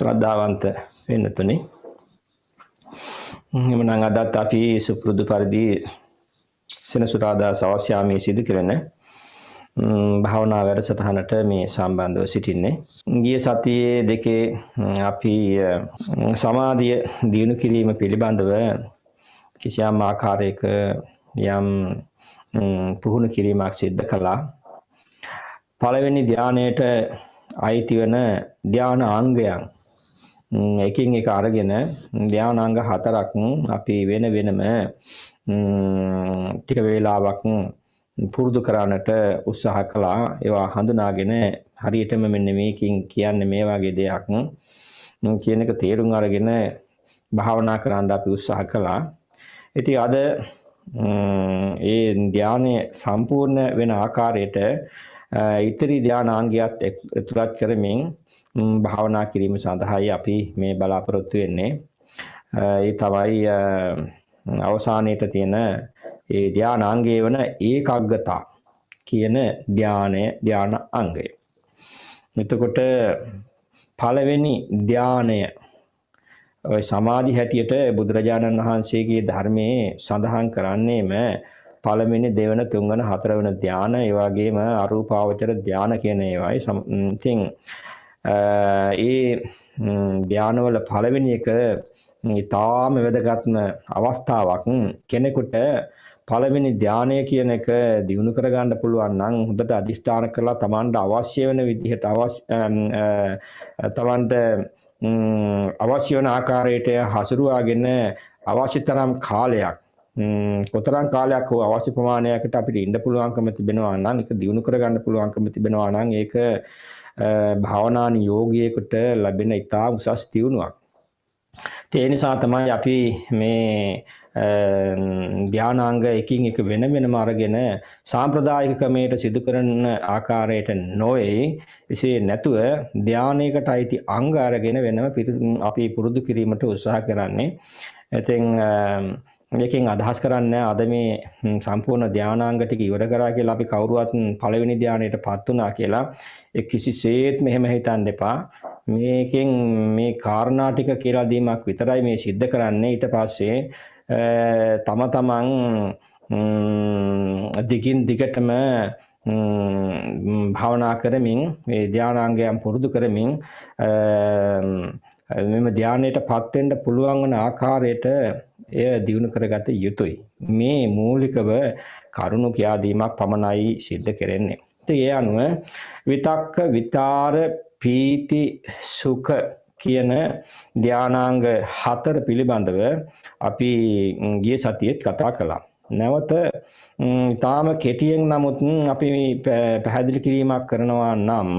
ශ්‍රද්ධාවන්ත වෙනතුනි එමනම් අදත් අපි සුපුරුදු පරිදි සෙනසුරාදා සවස් යාමේ සිදු කෙරෙන භාවනා වැඩසටහනට මේ සම්බන්ධව සිටින්නේ. ගිය සතියේ දෙකේ අපි සමාධිය දියුණු කිරීම පිළිබඳව කිසියම් ආකාරයක යම් පුහුණු කිරීමක් සිදු කළා. පළවෙනි ධානයේට අයිති වෙන ධාන අංගයන් එකින් එක අරගෙන ධානාංග 4ක් අපි වෙන වෙනම ටික වේලාවක් පුරුදු කරන්නට උත්සාහ කළා. ඒවා හඳුනාගෙන හරියටම මෙන්න මේකින් කියන්නේ මේ වගේ දෙයක් කියන එක තේරුම් අරගෙන භාවනා කරන්න අපි උත්සාහ කළා. ඉතින් අද ඒ ධානය සම්පූර්ණ වෙන ආකාරයට ඉතිරි ධානාංගයත් එතුළත් කරමින් භාවනා කිරීම සඳහායි අපි මේ බලාපොරොත්තු වෙන්නේ. ඒ තමයි අවසානයේට තියෙන ඒ ධානාංගය වන ඒකාග්‍රතා කියන ධාන අංගය. එතකොට පළවෙනි ධානය ඔය සමාධි හැටියට බුදුරජාණන් වහන්සේගේ ධර්මයේ සඳහන් කරන්නේම පළවෙනි දෙවන තුන්වන හතරවන ධාන, ඒ වගේම අරූපාවචර ධාන කියන ඒවායි. ඉතින් ඒ ධානවල පළවෙනි එක ඊටාම වැදගත්ම අවස්ථාවක්. කෙනෙකුට පළවෙනි ධානය කියන එක දිනු කරගන්න පුළුවන් නම් හොඳට අදිෂ්ඨාන කරලා Tamanට අවශ්‍ය වෙන විදිහට Tamanට අවශ්‍ය වෙන ආකාරයට හසුරුවාගෙන අවශ්‍ය තරම් කාලයක් කොතරම් කාලයක් හෝ අවශ්‍ය ප්‍රමාණයකට අපිට ඉන්න පුළුවන්කම තිබෙනවා නම්, ඒක දිනු කරගන්න පුළුවන්කම තිබෙනවා නම් ඒක භාවනානි යෝගියෙකුට ලැබෙන ඉතා උසස් දියුණුවක්. ඒ නිසා තමයි අපි මේ ධානාංග එකින් එක වෙන වෙනම අරගෙන සාම්ප්‍රදායික ක්‍රමයට සිදු කරන ආකාරයට නොවේ. එසේ නැතුව ධානයකට අයිති අංග අරගෙන වෙනම අපි පුරුදු කිරීමට උත්සාහ කරන්නේ. ඉතින් මේකෙන් අදහස් කරන්නේ අද මේ සම්පූර්ණ ධානාංග ටික ඉවර කරා කියලා අපි කවුරුවත් පළවෙනි ධානයටපත් වුණා කියලා ඒ කිසිසේත් මෙහෙම හිතන්න එපා. මේකෙන් මේ කාරණා ටික කියලා දීමක් විතරයි මේ සිද්ධ කරන්නේ. ඊට පස්සේ තමන් දිගින් දිගටම භාවනා කරමින් මේ ධානාංගයන් පුරුදු කරමින් මෙම ධානයටපත් වෙන්න පුළුවන් වන ආකාරයට එය දිනු කරගත යුතුයි. මේ මූලිකව කරුණු කියා දීමක් පමණයි සිද්ධ කරන්නේ. ඒ අනුව විතක්ක විතාර පීති සුඛ කියන ධානාංග 4 පිළිබඳව අපි ගිය සතියේත් කතා කළා. නැවත තාම කෙටියෙන් නමුත් අපි පැහැදිලි කිරීමක් කරනවා නම්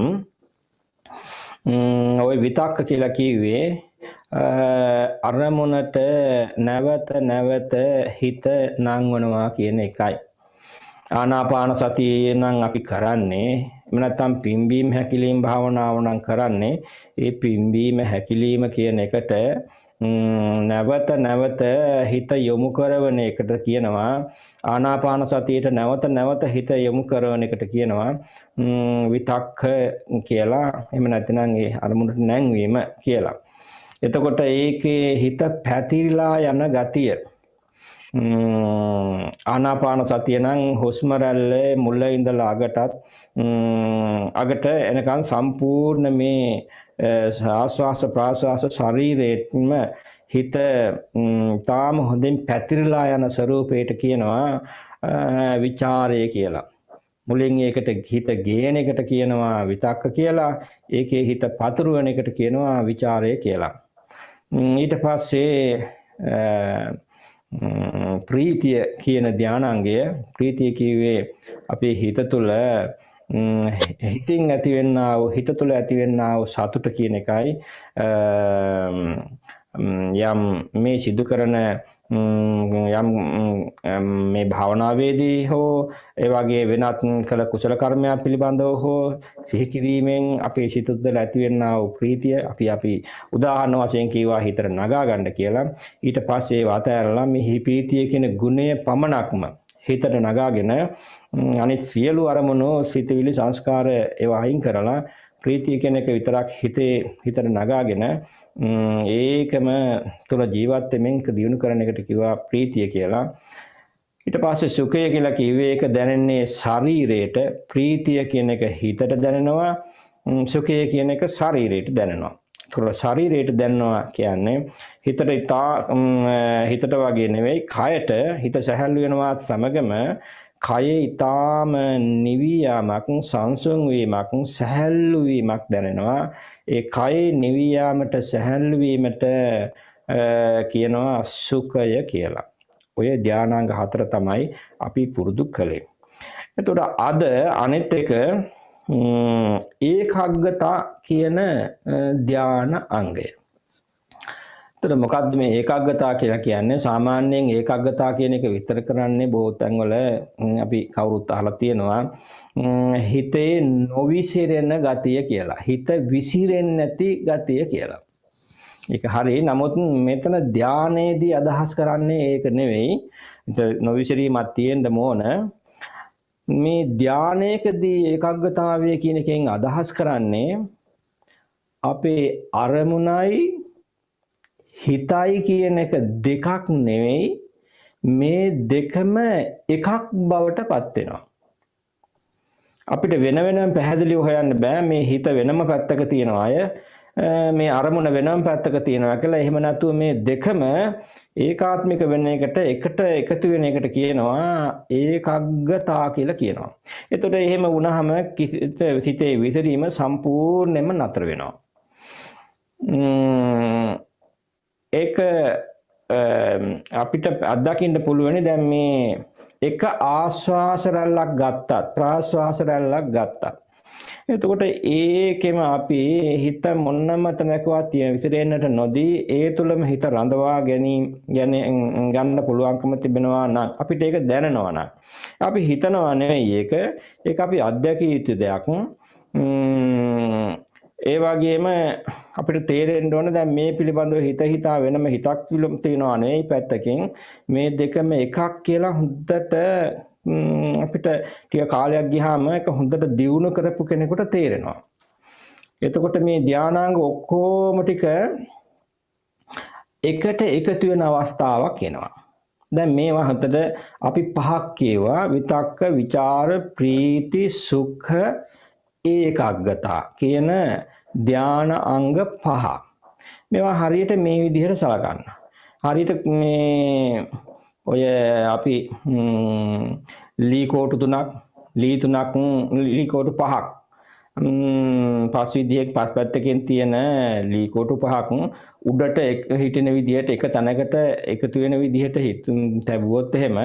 ওই විතක්ක කියලා කිව්වේ අරමුණට නැවත හිත නංවනවා කියන එකයි. ආනාපාන සතිය නම් අපි කරන්නේ, එහෙම නැත්නම් පිම්බීම හැකිලිම භාවනාව නම් කරන්නේ. ඒ පිම්බීම හැකිලිම කියන එකට නැවත හිත යොමු කරන එකට කියනවා ආනාපාන සතියට නැවත හිත යොමු කරන එකට කියනවා විතක්ක කියලා. එහෙම නැත්නම් ඒ අරමුණට නැංවීම කියලා. එතකොට ඒකේ හිත පැතිරිලා යන ගතිය ආනාපාන සතිය නම් හුස්ම රැල්ල මුල ඉඳලා අගට එනකන් සම්පූර්ණ මේ ආස්වාස ප්‍රාස්වාස ශරීරයේම හිත තාම හොඳින් පැතිරිලා යන ස්වરૂපයට කියනවා විචාරය කියලා. මුලින් ඒකට හිත ගේන එකට කියනවා විතක්ක කියලා. ඒකේ හිත පතුරවන එකට කියනවා විචාරය කියලා. ඊට පස්සේ ප්‍රීතිය කියන ධානාංගය. ප්‍රීතිය කිව්වේ අපේ හිත තුළ හිතින් ඇතිවෙන්නා වූ හිත තුළ ඇතිවෙන්නා වූ සතුට කියන එකයි. යම් මේ සිදු කරන යම් මේ භාවනාවේදී හෝ ඒ වගේ වෙනත් කළ කුසල කර්මයක් පිළිබඳව හෝ සිහි කිරීමෙන් අපේ සිත තුළ ඇතිවෙනා වූ ප්‍රීතිය අපි උදාහරණ වශයෙන් කීවා හිතට නගා ගන්න කියලා. ඊට පස්සේ ඒව අතහැරලා මේ ප්‍රීතිය කියන ගුණය පමණක්ම හිතට නගාගෙන අනිත් සියලු අරමුණු සිතවිලි සංස්කාර ඒවා අයින් කරලා ප්‍රීතිය කියන එක විතරක් හිතට නගාගෙන ඒකම තුල ජීවත් වෙමින් දියුණු කරන එකට කිව්වා ප්‍රීතිය කියලා. ඊට පස්සේ සුඛය කියලා කිව්වේ ඒක දැනෙන්නේ ශරීරයට, ප්‍රීතිය කියන එක හිතට දැනෙනවා, සුඛය කියන එක ශරීරයට දැනෙනවා. ඒක ශරීරයට දැනෙනවා කියන්නේ හිතට වගේ නෙවෙයි, කයට හිත සැහැල්ලු වෙනවා සමගම කයේ ඊටාම නිවි යාමක්, සංසුන් වීමක්, සැහැල්ලු වීමක් දැනෙනවා. ඒ කයේ නිවි යාමට, සැහැල්ලු වීමට කියනවා සුඛය කියලා. ඔය ධානාංග 4 තමයි අපි පුරුදු කළේ. එතකොට අද අනිත් එක ඒකාග්‍රතා කියන ධාන අංගය. එතකොට මොකද්ද මේ ඒකාග්‍රතාව කියලා කියන්නේ? සාමාන්‍යයෙන් ඒකාග්‍රතාව කියන එක විතර කරන්නේ බොහෝ තැන්වල අපි කවුරුත් අහලා තියෙනවා හිතේ නොවිසිරෙන ගතිය කියලා. හිත විසිරෙන්නේ නැති ගතිය කියලා. ඒක හරි. නමුත් මෙතන ධානයේදී අදහස් කරන්නේ ඒක නෙවෙයි. නොවිසිරීමක් තියෙන්න ඕන. මේ ධානයකදී ඒකාග්‍රතාවය කියන එකෙන් අදහස් කරන්නේ අපේ අරමුණයි හිතයි කියන එක දෙකක් නෙවෙයි, මේ දෙකම එකක් බවට පත් වෙනවා. අපිට වෙන වෙනම පැහැදිලිව හොයන්න බෑ මේ හිත වෙනම පැත්තක තියනවා අය, මේ අරමුණ වෙනම පැත්තක තියනවා කියලා. එහෙම නැතුව මේ දෙකම ඒකාත්මික වෙන එකට එකතු වෙන එකට කියනවා ඒකාග්‍රතාව කියලා කියනවා. එතකොට එහෙම වුණාම සිතේ විසිරීම සම්පූර්ණයෙන්ම නතර වෙනවා. ඒක අපිට අත්දකින්න පුළුවන්. දැන් මේ එක ආශ්වාස රැල්ලක් ගත්තත් ප්‍රාශ්වාස රැල්ලක් ගත්තත් එතකොට ඒකෙම අපි හිත මොන්නම තැනකවත් විසිරෙන්නට නොදී ඒ තුලම හිත රඳවා ගන්න පුළුවන්කම තිබෙනවා නම් අපිට ඒක දැනෙනවා නම් අපි හිතනවා නෙවෙයි ඒක අපි අත්දැකිය යුතු දෙයක්. ඒ වගේම අපිට තේරෙන්න ඕන දැන් මේ පිළිබඳව හිතා වෙනම හිතක් තියෙනවා නෙවෙයි පැත්තකින් මේ දෙකම එකක් කියලා හොඳට අපිට ටික කාලයක් ගියාම ඒක හොඳට දියුණු කරපු කෙනෙකුට තේරෙනවා. එතකොට මේ ධානාංග ඔක්කොම ටික එකට එකතු වෙන අවස්ථාවක් එනවා. දැන් මේවා හතර අපි පහක් කියවා විතක්ක, ਵਿਚාර, ප්‍රීති, සුඛ, ඒකාග්‍රතා කියන ධාන අංග 5. මේවා හරියට මේ විදිහට සලකන්න. හරියට මේ ඔය අපි ලී කෝටු 3ක්, ලී 5ක් පස් විදිහක පස් පැත්තකින් තියෙන ලී කෝටු 5ක් උඩට හිටින විදිහට එක තැනකට එකතු වෙන විදිහට තැබුවොත් එහෙම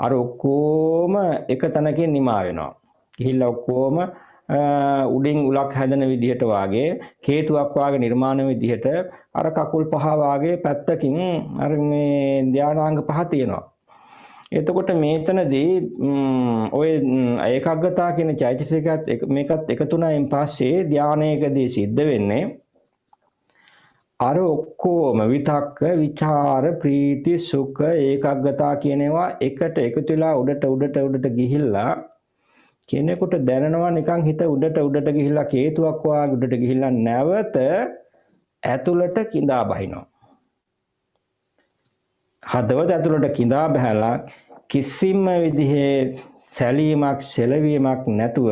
අර ඔක්කොම එක තැනකින් නිමා වෙනවා. ගිහිල්ලා ඔක්කොම උඩින් උලක් හැදෙන විදිහට වාගේ කේතුවක් වාගේ නිර්මාණ විදිහට අර කකුල් 5 වාගේ පැත්තකින් අර මේ ධානාංග 5 තියෙනවා. එතකොට මේතනදී ඔය ඒකාග්‍රතාව කියන චෛතසිකයත් මේකත් එකතු වුණායින් පස්සේ ධානයකදී සිද්ධ වෙන්නේ අර ඔක්කොම විතක්ක, ਵਿਚාර, ප්‍රීති, සුඛ, ඒකාග්‍රතාව කියන ඒවා එකට එකතු වෙලා උඩට ගිහිල්ලා කෙනෙකුට දැනනවා නිකන් හිත උඩට ගිහිල්ලා කේතුවක් වාගේ උඩට ගිහිල්ලා නැවත ඇතුළට කිඳා බහිනවා. හදවත ඇතුළට කිඳා බහලා කිසිම විදිහේ සැලීමක් සෙලවීමක් නැතුව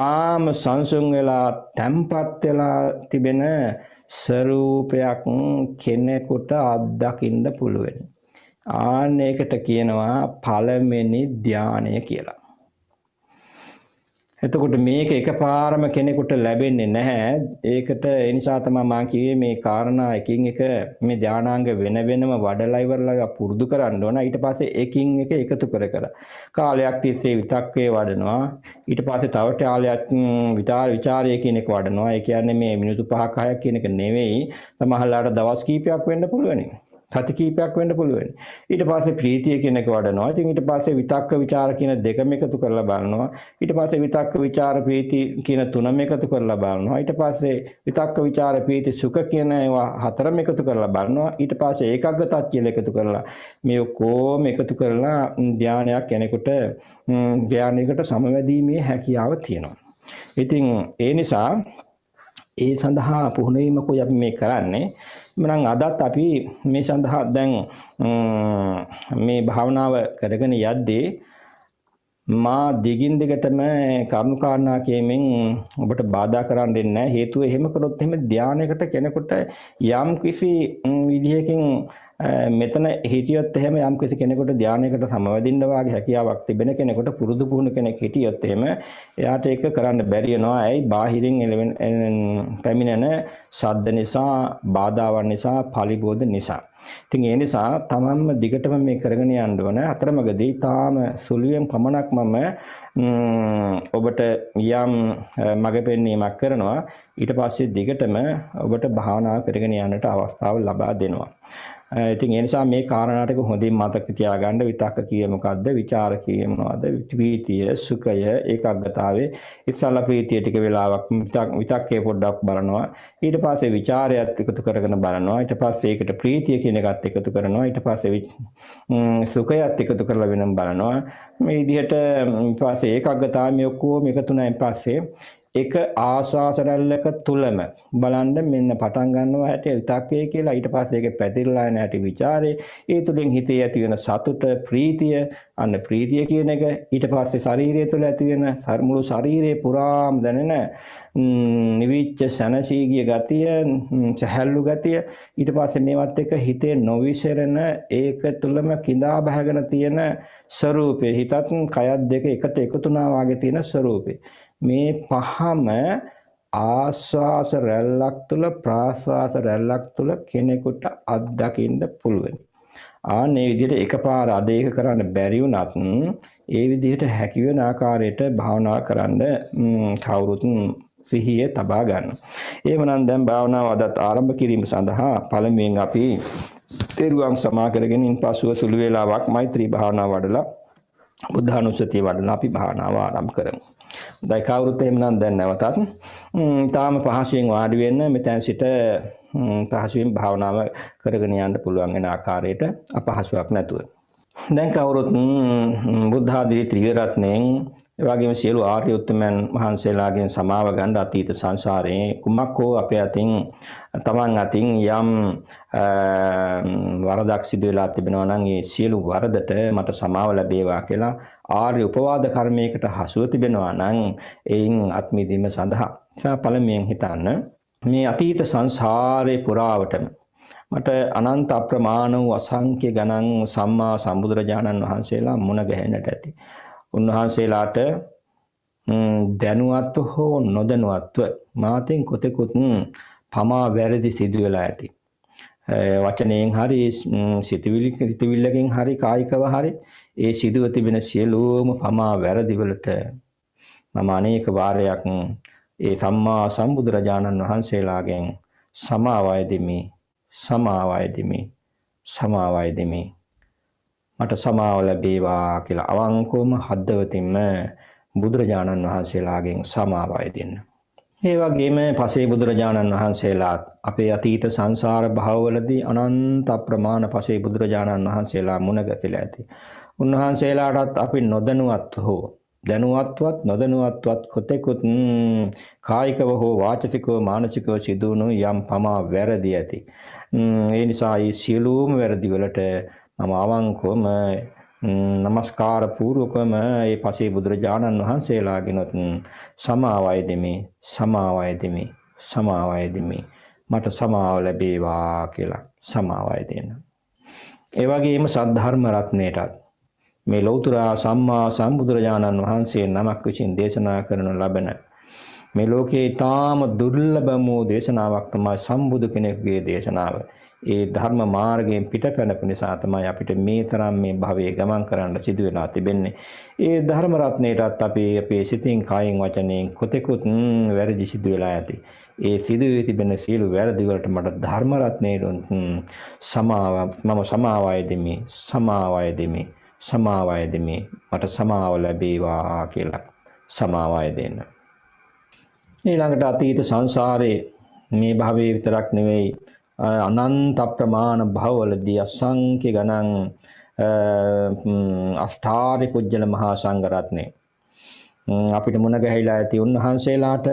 ආම සංසුන් වෙලා තැම්පත් වෙලා තිබෙන ස්වરૂපයක් කෙනෙකුට අත්දකින්න පුළුවන්. ආන්න ඒකට කියනවා පළවෙනි ධානය කියලා. එතකොට මේක එකපාරම කෙනෙකුට ලැබෙන්නේ නැහැ. ඒකට ඒ නිසා තමයි මම කිව්වේ මේ කාරණා එකින් එක මේ ධානාංග වෙනම වඩලා ඉවරලා පුරුදු කරන්න ඕන. ඊට පස්සේ එකින් එක එකතු කර කාලයක් තිස්සේ විතක්කේ වඩනවා. ඊට පස්සේ තව කාලයක් විචාරය කියන එක වඩනවා. ඒ කියන්නේ මේ මිනිත්තු 5ක් 6ක් කියන එක නෙවෙයි. සමහරවිට දවස් කීපයක් වෙන්න පුළුවන්. සති කීපයක් වෙන්න පුළුවන්. ඊට පස්සේ ප්‍රීතිය කියන එක වඩනවා. ඉතින් ඊට පස්සේ විතක්ක ਵਿਚාර කියන දෙකම එකතු කරලා බලනවා. ඊට පස්සේ විතක්ක ਵਿਚාර ප්‍රීති කියන තුනම එකතු කරලා බලනවා. ඊට පස්සේ විතක්ක විචාර ප්‍රීති සුඛ කියන ඒවා හතරම එකතු කරලා බලනවා. ඊට පස්සේ ඒකාග්‍රතාව කියලා එකතු කරලා මේ ඔක්කොම එකතු කරලා ධානයක් කෙනෙකුට ධානයකට සමවැදීමේ හැකියාව තියෙනවා. ඉතින් ඒ නිසා ඒ සඳහා පුහුණු වීමකුයි අපි මේ කරන්නේ. මනම් අදත් අපි මේ සඳහා දැන් මේ භාවනාව කරගෙන යද්දී මා දිගින් දිගටම කරුණු කාරණා කියමින් ඔබට බාධා කරන්න දෙන්නේ නැහැ. හේතුව එහෙම කරොත් එහෙම ධානයකට කෙනෙකුට යම් කිසි විදිහකින් මෙතන හිටියොත් එහෙම යම් කිසි කෙනෙකුට ධානයකට සමවැදින්න වාගේ හැකියාවක් තිබෙන කෙනෙකුට පුරුදු පුහුණු කෙනෙක් හිටියොත් එහෙම එයාට ඒක කරන්න බැරි වෙනවා. ඇයි? බාහිරින් පැමිණෙන ශබ්ද නිසා, බාධාවන් නිසා, පලිබෝධ නිසා. ඉතින් ඒ නිසා තමන්ම දිගටම මේ කරගෙන යන්න ඕන. අතරමඟදී තාම සුළුයෙන් පමණක් මම ඔබට යම් මඟ පෙන්වීමක් කරනවා. ඊට පස්සේ දිගටම ඔබට භාවනා කරගෙන යන්නට අවස්ථාව ලබා දෙනවා. ඉතින් ඒ නිසා මේ කාරණා ටික හොඳින් මතක තියාගන්න. විතක්ක කියේ මොකද්ද? විචාර කියේ මොනවද? ප්‍රීතිය, සුඛය, ඒකාග්‍රතාවය. ඉස්සල්ලා ප්‍රීතිය ටික වෙලාවක් විතක්කේ පොඩ්ඩක් බලනවා. ඊට පස්සේ විචාරයත් එකතු කරගෙන බලනවා. ඊට පස්සේ ඒකට ප්‍රීතිය කියන එකත් එකතු කරනවා. ඊට පස්සේ සුඛයත් එකතු කරලා වෙනම බලනවා. මේ විදිහට ඊට පස්සේ ඒකාග්‍රතාවය ඔක්කොම එකතු වුණායින් පස්සේ එක ආස්වාස රැල්ලක තුලම බලන්න මෙන්න පටන් ගන්නවා හැටි විතක්කේ කියලා. ඊට පස්සේ ඒක පැතිරලා යන හැටි ਵਿਚාරේ. ඒ තුලින් හිතේ ඇති වෙන සතුට, ප්‍රීතිය, අන්න ප්‍රීතිය කියන එක. ඊට පස්සේ ශරීරය තුළ ඇති වෙන මුළු ශරීරයේ පුරාම දැනෙන නිවිච්ච සනසීගිය ගතිය, සැහැල්ලු ගතිය. ඊට පස්සේ මේවත් එක හිතේ නොවිසරන ඒක තුලම කිඳා බහගෙන තියෙන ස්වરૂපේ. හිතත් කයත් දෙක එකට එකතු වුණා වගේ තියෙන ස්වરૂපේ. මේ පහම ආස්වාස රැල්ලක් තුල ප්‍රාස්වාස රැල්ලක් තුල කෙනෙකුට අත්දකින්න පුළුවන්. ආන්නේ විදිහට එකපාර අධේක කරන්න බැරි වුණත් ඒ විදිහට හැකි වෙන ආකාරයට භාවනා කරන්න කවුරුත් සිහිය තබා ගන්න. එහෙමනම් දැන් භාවනාව අදත් ආරම්භ කිරීම සඳහා පළමුවෙන් අපි තෙරුවන් සමා කරගෙන ඉන්පසුව සුළු වේලාවක් මෛත්‍රී භාවනාව වඩලා බුද්ධානුස්සතිය වඩලා අපි භාවනාව ආරම්භ කරමු. දැන් කවුරුත් එහෙමනම් දැන් නැවතත් තාම පහසුවෙන් වාඩි වෙන්න මෙතෙන් සිට පහසුවෙන් භාවනාව කරගෙන යන්න පුළුවන් වෙන ආකාරයට අපහසුයක් නැතුව. දැන් කවුරුත් බුද්ධ ආදී ත්‍රිවිධ ඒ වගේම සියලු ආර්ය උත්තමයන් වහන්සේලාගෙන් සමාව ගන්න අතීත සංසාරේ කුමක් හෝ අපේ අතින් තමන් අතින් යම් වරදක් සිදු වෙලා තිබෙනවා නම් ඒ සියලු වරදට මට සමාව ලැබේවා කියලා ආර්ය උපවාද කර්මයකට හසුව තිබෙනවා නම් එයින් අත්මිදීම සඳහා පළමුවෙන් හිතන්න මේ අතීත සංසාරේ පුරාවටම මට අනන්ත අප්‍රමාණ වූ අසංඛ්‍ය ගණන් සම්මා සම්බුදුරජාණන් වහන්සේලා මුණ ගැහෙන්නට ඇති. උන්වහන්සේලාට දැනුවත්ව හෝ නොදැනුවත්ව මාතෙන් කොතෙකුත් පමා වැරදි සිදු වෙලා ඇති. වචනයෙන් හරි සිතවිල්ලකින් හරි කායිකව හරි ඒ සිදුව තිබෙන සියලුම පමා වැරදි වලට මම අනේක වාරයක් ඒ සම්මා සම්බුදුරජාණන් වහන්සේලාගෙන් සමාවය දෙමි මට සමාව ලැබේවා කියලා අවංකවම හදවතින්ම බුදුරජාණන් වහන්සේලාගෙන් සමාවය දෙන්න. ඒ වගේම පසේ බුදුරජාණන් වහන්සේලාත් අපේ අතීත සංසාර භවවලදී අනන්ත අප්‍රමාණ පසේ බුදුරජාණන් වහන්සේලා මුණ ගැසිලා ඇති. උන්වහන්සේලාටත් අපි නොදැනුවත් හෝ දැනුවත්වත් නොදැනුවත්වත් කොතෙකුත් කායිකව හෝ වාචිකව මානසිකව සිදුවුණු යම් පමා වැරදි ඇති. ඒ නිසා මේ සියලුම වැරදි වලට මම අවංකවම නමස්කාර පූර්වකම ඒ පසේ බුදුරජාණන් වහන්සේලාගෙනත් සමාවය දෙමි මට සමාව ලැබේවා කියලා සමාවය දෙන්න. ඒ වගේම සද්ධර්ම රත්නයටත් මේ ලෞතර සම්මා සම්බුදුරජාණන් වහන්සේ නමක් විසින් දේශනා කරනු ලබන මේ ලෝකේ ඊටාම දුර්ලභම දේශනාවක් තමයි සම්බුදු කෙනෙකුගේ දේශනාව. ඒ ධර්ම මාර්ගයෙන් පිටපැනපු නිසා තමයි අපිට මේ තරම් මේ භවයේ ගමන් කරන්න සිදු වෙලා තිබෙන්නේ. ඒ ධර්ම රත්නයටත් අපි අපේ සිතින් කායෙන් වචනයෙන් කොතෙකුත් වැරදි සිදු වෙලා ඇති. ඒ සිදු වී තිබෙන සියලු වැරදි වලට මට ධර්ම රත්නයට සමාවය දෙමි මට සමාව ලැබේවා කියලා සමාවය දෙන්න. ඊළඟට අතීත සංසාරේ මේ භවයේ විතරක් නෙවෙයි අනන්ත ප්‍රමාණ භවවලදී අසංඛ්‍ය ගණන් අෂ්ටාරි පුජ්‍යල මහා සංඝ රත්නේ අපිට මුණ ගැහිලා ඇති උන්වහන්සේලාට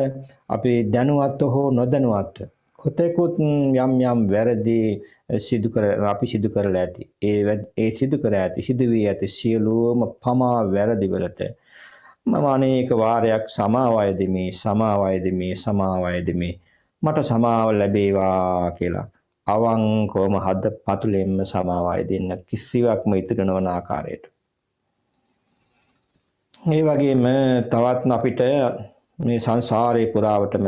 අපි දැනුවත්ව හෝ නොදැනුවත්ව කොතෙකුත් යම් යම් වැරදි අපි සිදු කරලා ඇති. ඒ සිදු කර ඇති සිදු වී ඇති සියලුම පමා වැරදි වලට මම අනේක වාරයක් සමාවය දෙමි මට සමාව ලැබේවා කියලා අවංකවම හද පතුලෙන්ම සමාවය දෙන්න කිසිවක්ම ඉතුරු නොවන ආකාරයට. ඒ වගේම තවත් අපිට මේ සංසාරේ පුරාවටම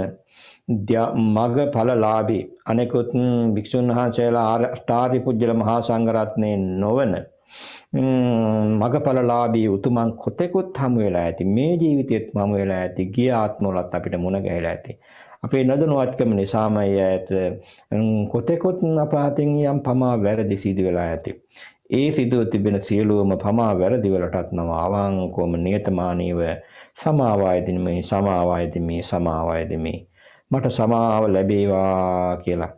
මගඵලලාභී අනෙකුත් භික්ෂුන් වහන්සේලා අෂ්ටාරි පුජ්‍යල මහා සංඝරත්නයේ නොවන මගඵලලාභී උතුමන් කොතෙකුත් හමු වෙලා ඇති. මේ ජීවිතෙත් හමු වෙලා ඇති. ගිය ආත්මවලත් අපිට මුණ ගැහිලා ඇති. අපේ නොදැනුවත්කම නිසාම ඇයට කොතෙකුත් අපහතින් යම් පමා වැරදි සිදු වෙලා ඇති. ඒ සිදුව තිබෙන සියලුම පමා වැරදි වලටත් මම අවංකවම නියතමානීව සමාවය දෙමි මට සමාව ලැබේවා කියලා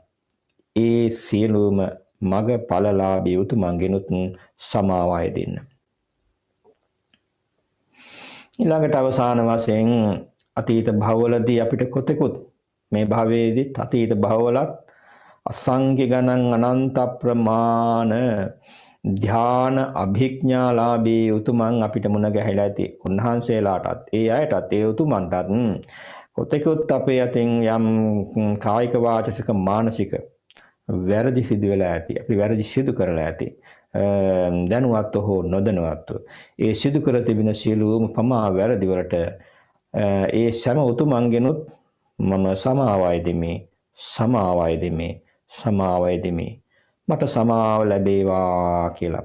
ඒ සියලුම මගඵලලාභී උතුමන්ගෙනුත් සමාවය දෙන්න. ඊළඟට අවසාන වශයෙන් අතීත භවවලදී අපිට කොතෙකුත් මේ භවයේදීත් අතීත භවවලත් අසංඛ්‍ය ගණන් අනන්ත ප්‍රමාණ ධ්‍යාන අභිඥාලාභී උතුමන් අපිට මුණ ගැහිලා ඇති. උන්වහන්සේලාටත් ඒ අයටත් ඒ උතුමන්ටත් කොතෙකුත් අපේ අතින් යම් කායික වාචසික මානසික වැරදි සිදු වෙලා ඇති. අපි වැරදි සිදු කරලා ඇති. දැනුවත්ව හෝ නොදැනුවත්ව ඒ සිදු කර තිබෙන සියලුම පමා වැරදි වලට ඒ සෑම උතුමන්ගෙනුත් මම සමාවය දෙමි මට සමාව ලැබේවා කියලා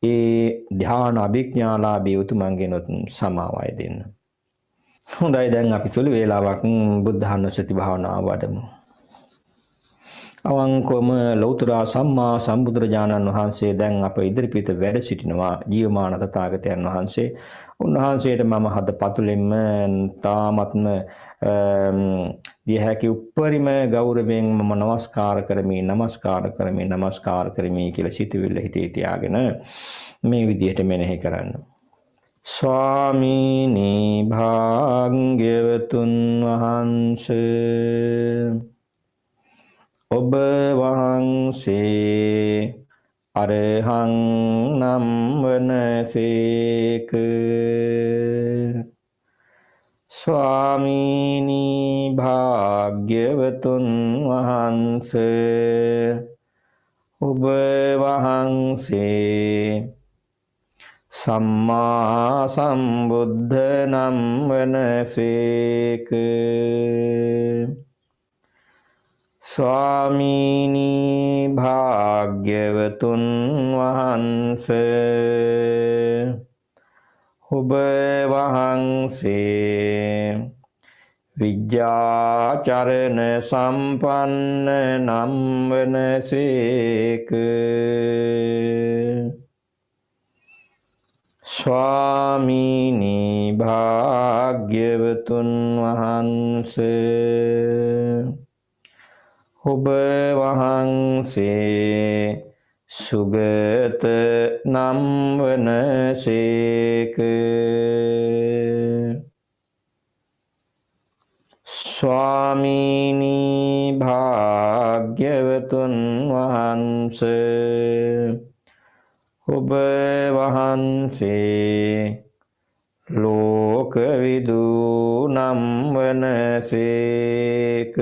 ඒ ධ්‍යාන අභිඥාලාභී උතුමන්ගෙනුත් සමාවය දෙන්න. හොඳයි, දැන් අපි සුළු වේලාවක් බුද්ධානුස්සති භාවනාව වඩමු. අවංකවම ලෞතර සම්මා සම්බුදුරජාණන් වහන්සේ දැන් අප ඉදිරිපිට වැඩ සිටිනවා. ජීවමාන තථාගතයන් වහන්සේ. උන්වහන්සේට මම හද පතුලෙන්ම තාමත්ම දිය හැකි උප්පරිම ගෞරවයෙන් මම නමස්කාර කරමි කියලා සිතුවිල්ල හිතේ තියාගෙන මේ විදිහට මෙනෙහි කරන්න. ස්වාමීනි භාග්‍යවතුන් වහන්සේ, ඔබ වහන්සේ අරහං නම් වනසේක. ස්වාමීනි භාග්‍යවතුන් වහන්සේ, ඔබ වහන්සේ සම්මා සම්බුද්ධ නම් වනසේක. ස්වාමීනි භාග්‍යවතුන් වහන්සේ, ඔබ වහන්සේ විද්‍යාචරණ සම්පන්න නම් වනසේක. ස්වාමීනි භාග්‍යවතුන් වහන්සේ, ඔබ වහන්සේ සුගත නම් වනසේක. ස්වාමීනි භාග්‍යවතුන් වහන්සේ, ඔබ වහන්සේ ලෝකවිදු නම් වනසේක.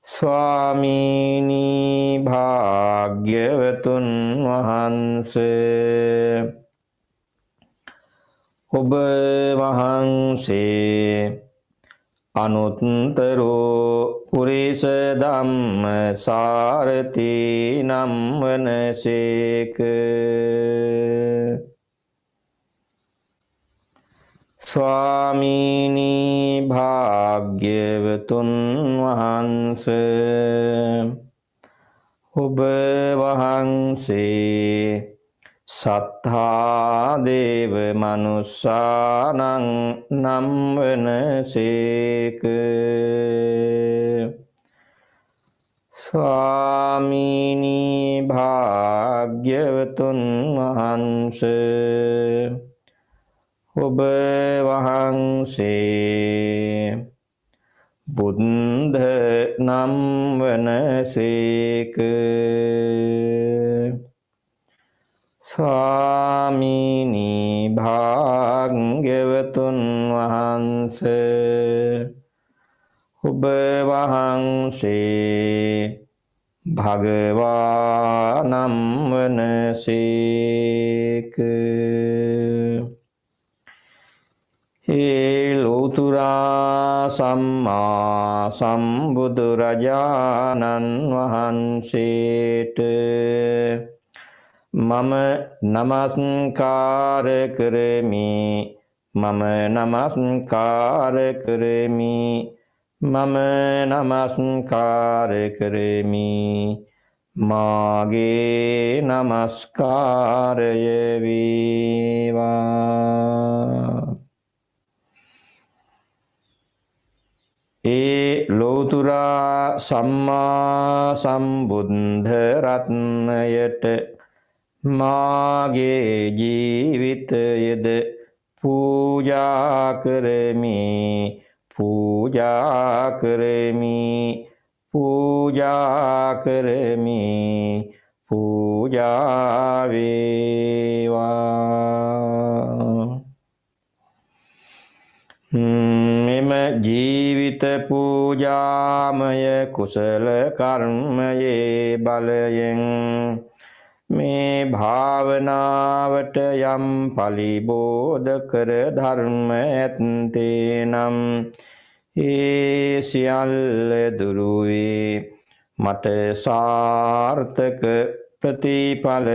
ස්වාමීනි භාග්‍යවතුන් වහන්සේ, ඔබ වහන්සේ අනුත්තරෝ පුරිස ධම්ම සාරති නම් වනසේක. ස්වාමීනි භාග්‍යවතුන් වහන්සේ, ඔබ වහන්සේ සත්තා දේව මනුස්සානං නම් වනසේක. ස්වාමීනි භාග්‍යවතුන් වහන්සේ ඔබ වහන්සේ බුද්ධ නම් වනසේක. ස්වාමීනි භාග්‍යවතුන් වහන්සේ ඔබ වහන්සේ භගවා නම් වනසේක. ඒ ලෝතුරා සම්මා සම්බුදුරජාණන් වහන්සේට මම නමස්කාර කරමි. මම නමස්කාර කරමි. මම නමස්කාර කරමි. මාගේ නමස්කාරය වේවා. ඒ ලෝතුරා සම්මා සම්බුද්ධ රත්නයට මාගේ ජීවිතයද පූජා කරමි. පූජා කරමි. පූජා කරමි. පූජා වේවා. මෙම ජීවිත පූජාමය කුසල කර්මයේ බලයෙන් මේ භාවනාවට යම් පලිබෝධ කර ධර්ම ඇත්තේ නම් ඒ සියල්ල දුරු වේ මට සාර්ථක ප්‍රතිඵල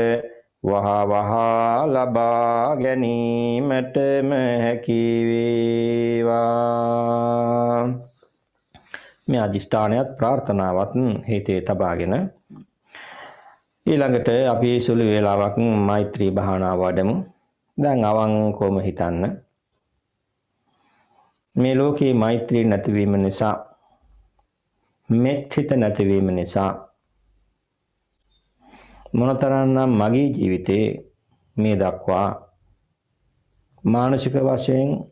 වහවහා ලබා ගැනීමටම හැකි වේවා. මේ අධිෂ්ඨානයත් ප්‍රාර්ථනාවත් හේතේ තබාගෙන ඊළඟට අපි සුළු වේලාවක් මෛත්‍රී භාවනාව වඩමු. දැන් අවංකවම හිතන්න. මේ ලෝකේ මෛත්‍රී නැතිවීම නිසා, මෙත්සිත නැතිවීම නිසා මොනතරම්නම් මගේ ජීවිතේ මේ දක්වා මානසික වශයෙන්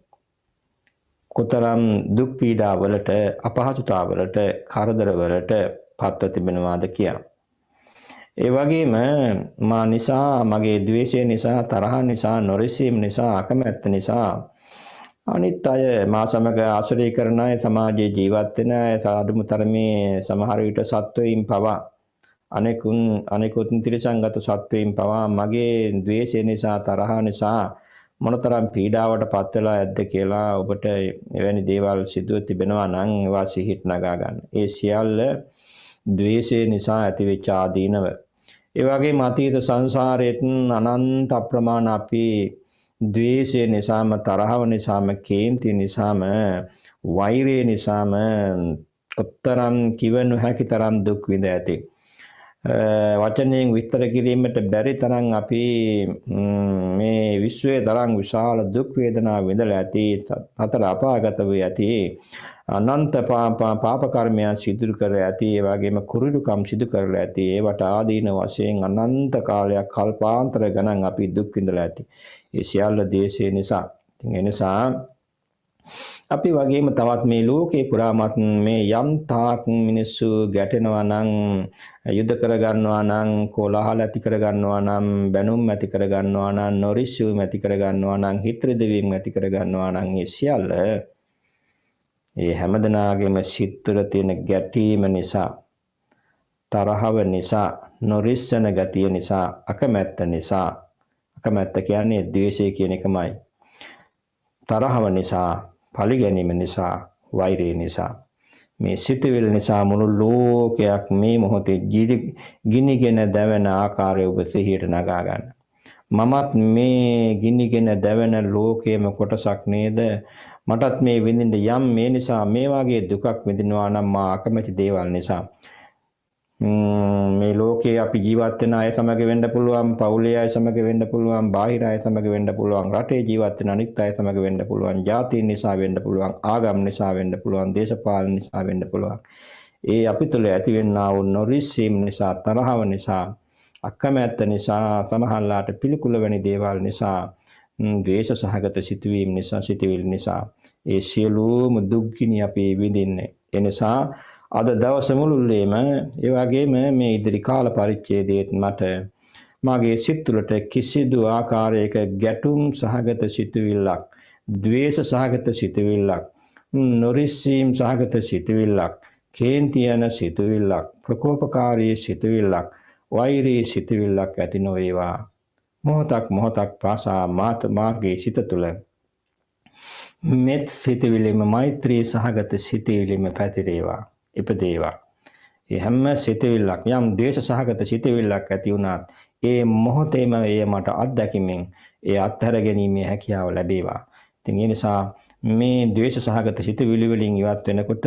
කොතරම් දුක් පීඩාවලට, අපහසුතාවලට, කරදරවලට පත්ව තිබෙනවාද කියා. ඒ වගේම මා නිසා, මගේ ද්වේෂය නිසා, තරහ නිසා, නොරිසීම නිසා, අකමැත්ත නිසා අනිත් අය මා සමග ආශ්‍රය කරන අය, සමාජයේ ජීවත් වෙන අය, සාදුම තරමේ සමහර විට සත්වයින් පවා අනෙකුත් ත්‍රිසංගත සත්වයින් පවා මගේ ද්වේෂය නිසා, තරහ නිසා මොනතරම් පීඩාවට පත් වෙලා ඇද්ද කියලා ඔබට එවැනි දේවල් සිදුව තිබෙනවා නම් ඒවා සිහිට නගා ගන්න. ඒ සියල්ල ද්වේෂය නිසා ඇතිවෙච්ච ආදීනව. ඒ වගේම අතීත සංසාරයේත් අනන්ත අප්‍රමාණ අපි ද්වේෂය නිසාම, තරහව නිසාම, කේන්ති නිසාම, වෛරය නිසාම උත්තරම් කිව නොහැකි තරම් දුක් විඳ ඇති. වචනයෙන් විස්තර කිරීමට බැරි තරම් අපි මේ විශ්වයේ තරම් විශාල දුක් වේදනා විඳලා ඇති. හතර අපාගත වේ ඇති. අනන්ත පාප කර්මයන් සිදු කර ඇති. ඒ වගේම කුරුළුකම් සිදු කරලා ඇති. ඒවට ආදීන වශයෙන් අනන්ත කාලයක්, කල්පාන්තර ගණන් අපි දුක් විඳලා ඇති. ඒ සියල්ල දේශය නිසා. ඉතින් ඒ නිසා අපි වගේම තවත් මේ ලෝකේ පුරාමත් මේ යම් තාක් මිනිස්සු ගැටෙනවා නම්, යුද්ධ කර ගන්නවා නම්, කොලහල ඇති කර ගන්නවා නම්, බැනුම් ඇති කර ගන්නවා නම්, නොරිස්සුම් ඇති කර ගන්නවා නම්, හිත රිදවීම් ඇති කර ගන්නවා නම්, ඒ සියල්ල ඒ හැමදෙනාගේම සිත් තුළ තියෙන ගැටීම නිසා, තරහව නිසා, නොරිස්සන ගතිය නිසා, අකමැත්ත නිසා. අකමැත්ත කියන්නේ ද්වේෂය කියන එකමයි. තරහව නිසා, පරිගැනීම නිසා, වෛරය නිසා, මේ සිතුවිලි නිසා මුළු ලෝකයක් මේ මොහොතේ ගිනිගෙන දැවෙන ආකාරය ඔබ සිහියට නගා ගන්න. මමත් මේ ගිනිගෙන දැවෙන ලෝකයේම කොටසක් නේද? මටත් මේ විඳින්න යම් මේ නිසා මේ වගේ දුකක් විඳිනවා නම් මා අකමැති දේවල් නිසා. මේ ලෝකේ අපි ජීවත් වෙන අය සමග වෙන්න පුළුවන්, පවුලේ අය සමග වෙන්න පුළුවන්, බාහිර අය සමග වෙන්න පුළුවන්, රටේ ජීවත් වෙන අනිත් අය සමග වෙන්න පුළුවන්, ජාතීන් නිසා වෙන්න පුළුවන්, ආගම් නිසා වෙන්න පුළුවන්, දේශපාලන නිසා වෙන්න පුළුවන්. ඒ අපි තුළ ඇතිවෙන්නා වූ නොරිස්සීම නිසා, තරහව නිසා, අකමැත්ත නිසා, සමහරලාට පිළිකුල වැනි දේවල් නිසා, ද්වේෂ සහගත සිතුවීම් නිසා, සිතුවිලි නිසා ඒ සියලුම දුක්ගිනි අපි විඳින්නේ. ඒ නිසා අද දවස මුළුල්ලේම ඒ වගේම මේ ඉදිරි කාල පරිච්ඡේදයේත් මට මගේ සිත් තුළට කිසිදු ආකාරයක ගැටුම් සහගත සිතුවිල්ලක්, ද්වේෂ සහගත සිතුවිල්ලක්, නොරිස්සීම් සහගත සිතුවිල්ලක්, කේන්ති යන සිතුවිල්ලක්, ප්‍රකෝපකාරී සිතුවිල්ලක්, වෛරී සිතුවිල්ලක් ඇති නොවේවා. මොහොතක් පාසා මාගේ සිත තුළ මෙත් සිතුවිලිම, මෛත්‍රී සහගත සිතුවිලිම පැතිරේවා, ඉපදේවා. ඒ හැම සිතුවිල්ලක්, යම් ද්වේෂ සහගත සිතුවිල්ලක් ඇති වුණත් ඒ මොහොතේම එය මට අත්දැකීමෙන් ඒ අත්හැර ගැනීමේ හැකියාව ලැබේවා. ඉතින් ඒ නිසා මේ ද්වේෂ සහගත සිතුවිලි වලින් ඉවත් වෙනකොට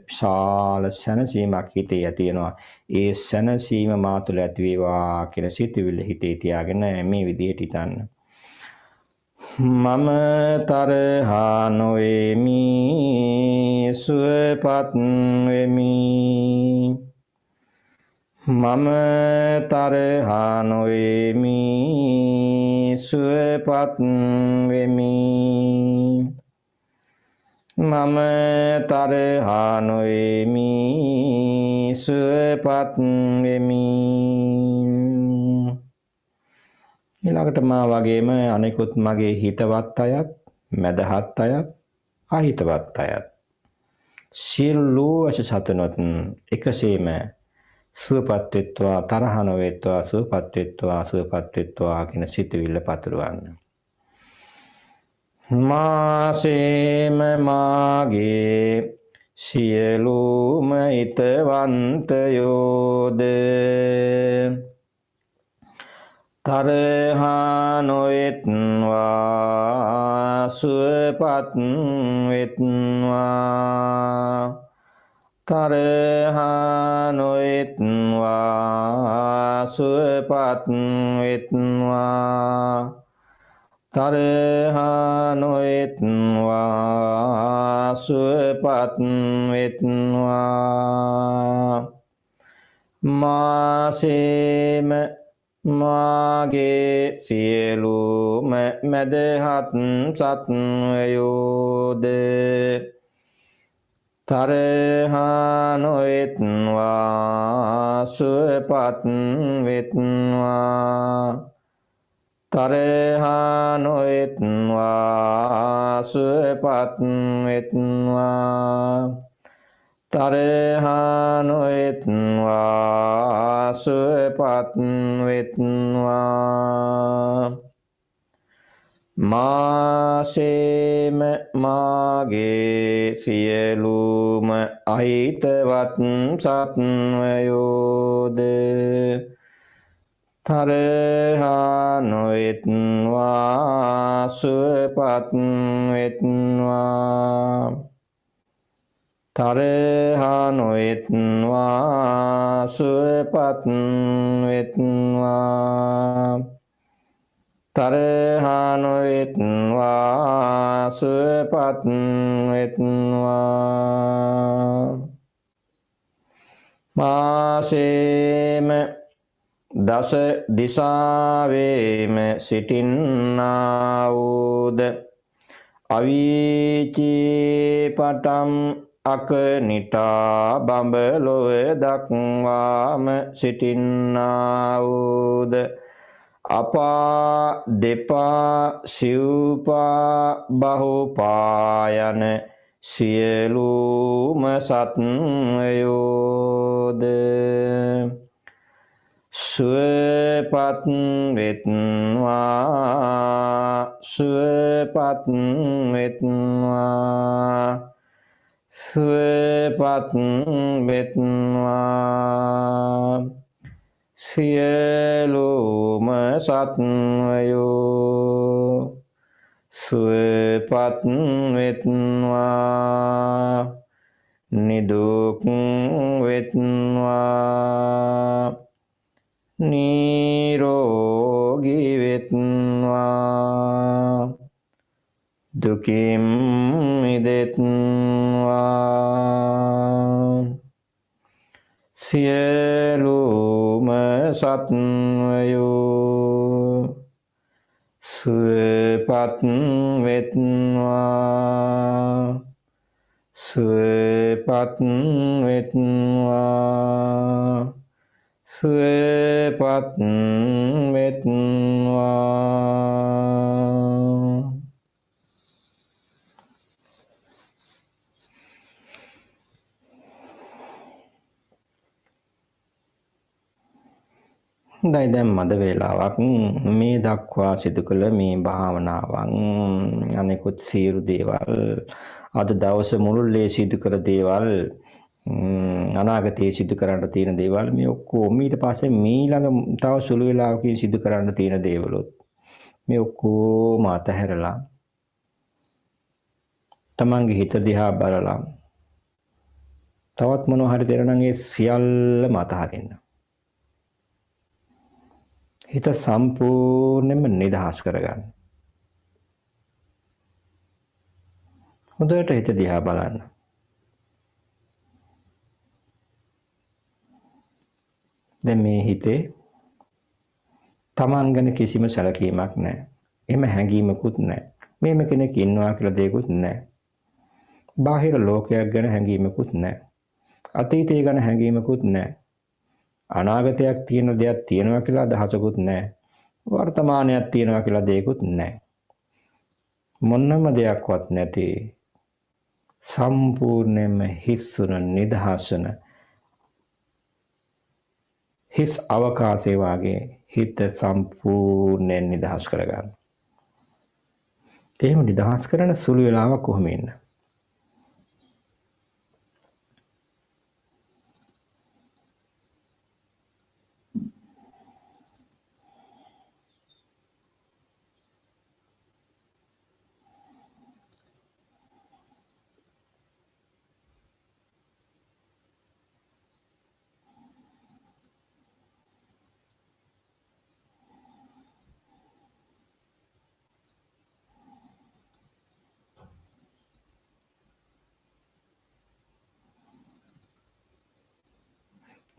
විශාල සැනසීමක් හිතේ ඇති වෙනවා. ඒ සැනසීම මා තුළ ඇති වේවා කියලා සිතුවිලි හිතේ තියාගෙන මේ විදිහට හිතන්න. මම තරහා නොවෙමි, සුවපත් වෙමි. මම තරහා නොවෙමි, සුවපත් වෙමි. මම තරහා නොවෙමි, සුවපත් වෙමි. ඊළඟට මා වගේම අනෙකුත් මගේ හිතවත් අයත්, මැදහත් අයත්, අහිතවත් අයත් සියලු සතුනොත් එකසේම සුවපත් වෙත්වා, තරහ නොවෙත්වා, සුවපත් වෙත්වා, සුවපත් වෙත්වා කියන සිතුවිල්ල පතුරවන්න. මාසේම මාගේ සියලුම හිතවන්තයෝද තරහා නොවෙත්වා, සුවපත් වෙත්වා. තරහා නොවෙත්වා, සුවපත් වෙත්වා. තරහා නොවෙත්වා, සුවපත් වෙත්වා. මාසේම මාගේ සියලුම මැදහත් සත්වයෝද තරහා නොවෙත්වා, සුවපත් වෙත්වා. තරහා නොවෙත්වා, සුවපත් වෙත්වා. තරහා නොවෙත්වා, සුවපත් වෙත්වා. මාසේම මාගේ සියලුම අහිතවත් සත්වයෝද තරහා නොවෙත්වා, සුවපත් වෙත්වා. තරහා නොවෙත්වා, සුවපත් වෙත්වා. තරහා නොවෙත්වා, සුවපත් වෙත්වා. මාසේම දස දිසාවේම සිටින්නා වූද අවීචී පටම් අකනිටා බඹලොව දක්වාම සිටින්නා වූද අපා දෙපා සිව්පා බහුපා යන සියලුම සත්වයෝද සුවපත් වෙත්වා, සුවපත් වෙත්වා. සුවපත් වෙත්වා. සියලුම සත්වයෝ සුවපත් වෙත්වා. නිදුක් වෙත්වා. නිරෝගී වෙත්වා. දුකින් මිදෙත්වා. සියලුම සත්වයෝ සුවපත් වෙත්වා සුවපත් වෙත්වා සුවපත් වෙත්වා. හොඳයි, දැන් මද වේලාවක් මේ දක්වා සිදු කළ මේ භාවනාවන් අනෙකුත් සියලු දේවල් අද දවස මුළුල්ලේ සිදු කළ දේවල් අනාගතයේ සිදු කරන්න තියෙන දේවල් මේ ඔක්කොම ඊට පස්සේ ඊළඟ තව සුළු වෙලාවකින් සිදු කරන්න තියෙන දේවලුත් මේ ඔක්කොම අතහැරලා තමන්ගේ හිත දිහා බලලා තවත් මොනවා හරි දෙරනම් ඒ සියල්ලම අතහරින්න. හිත සම්පූර්ණයෙන්ම නිදහස් කරගන්න. හොඳට හිත දිහා බලන්න. දැන් මේ හිතේ තමන් ගැන කිසිම සැලකීමක් නැහැ. එහෙම හැඟීමකුත් නැහැ. මේම කෙනෙක් ඉන්නවා කියලා දෙයක්වත් නැහැ. බාහිර ලෝකයක් ගැන හැඟීමකුත් නැහැ. අතීතය ගැන හැඟීමකුත් නැහැ. අනාගතයක් තියෙන දෙයක් තියෙනවා කියලා අදහසකුත් නැහැ. වර්තමානයක් තියෙනවා කියලා දෙයක්වත් නැහැ. මොනම දෙයක්වත් නැති සම්පූර්ණයෙන්ම හිස්සුන නිදහසන හිස් අවකාශයේ වාගේ හිත සම්පූර්ණයෙන් නිදහස් කරගන්න. එහෙම නිදහස් කරන සුළු වෙලාවක් කොහොම ඉන්න.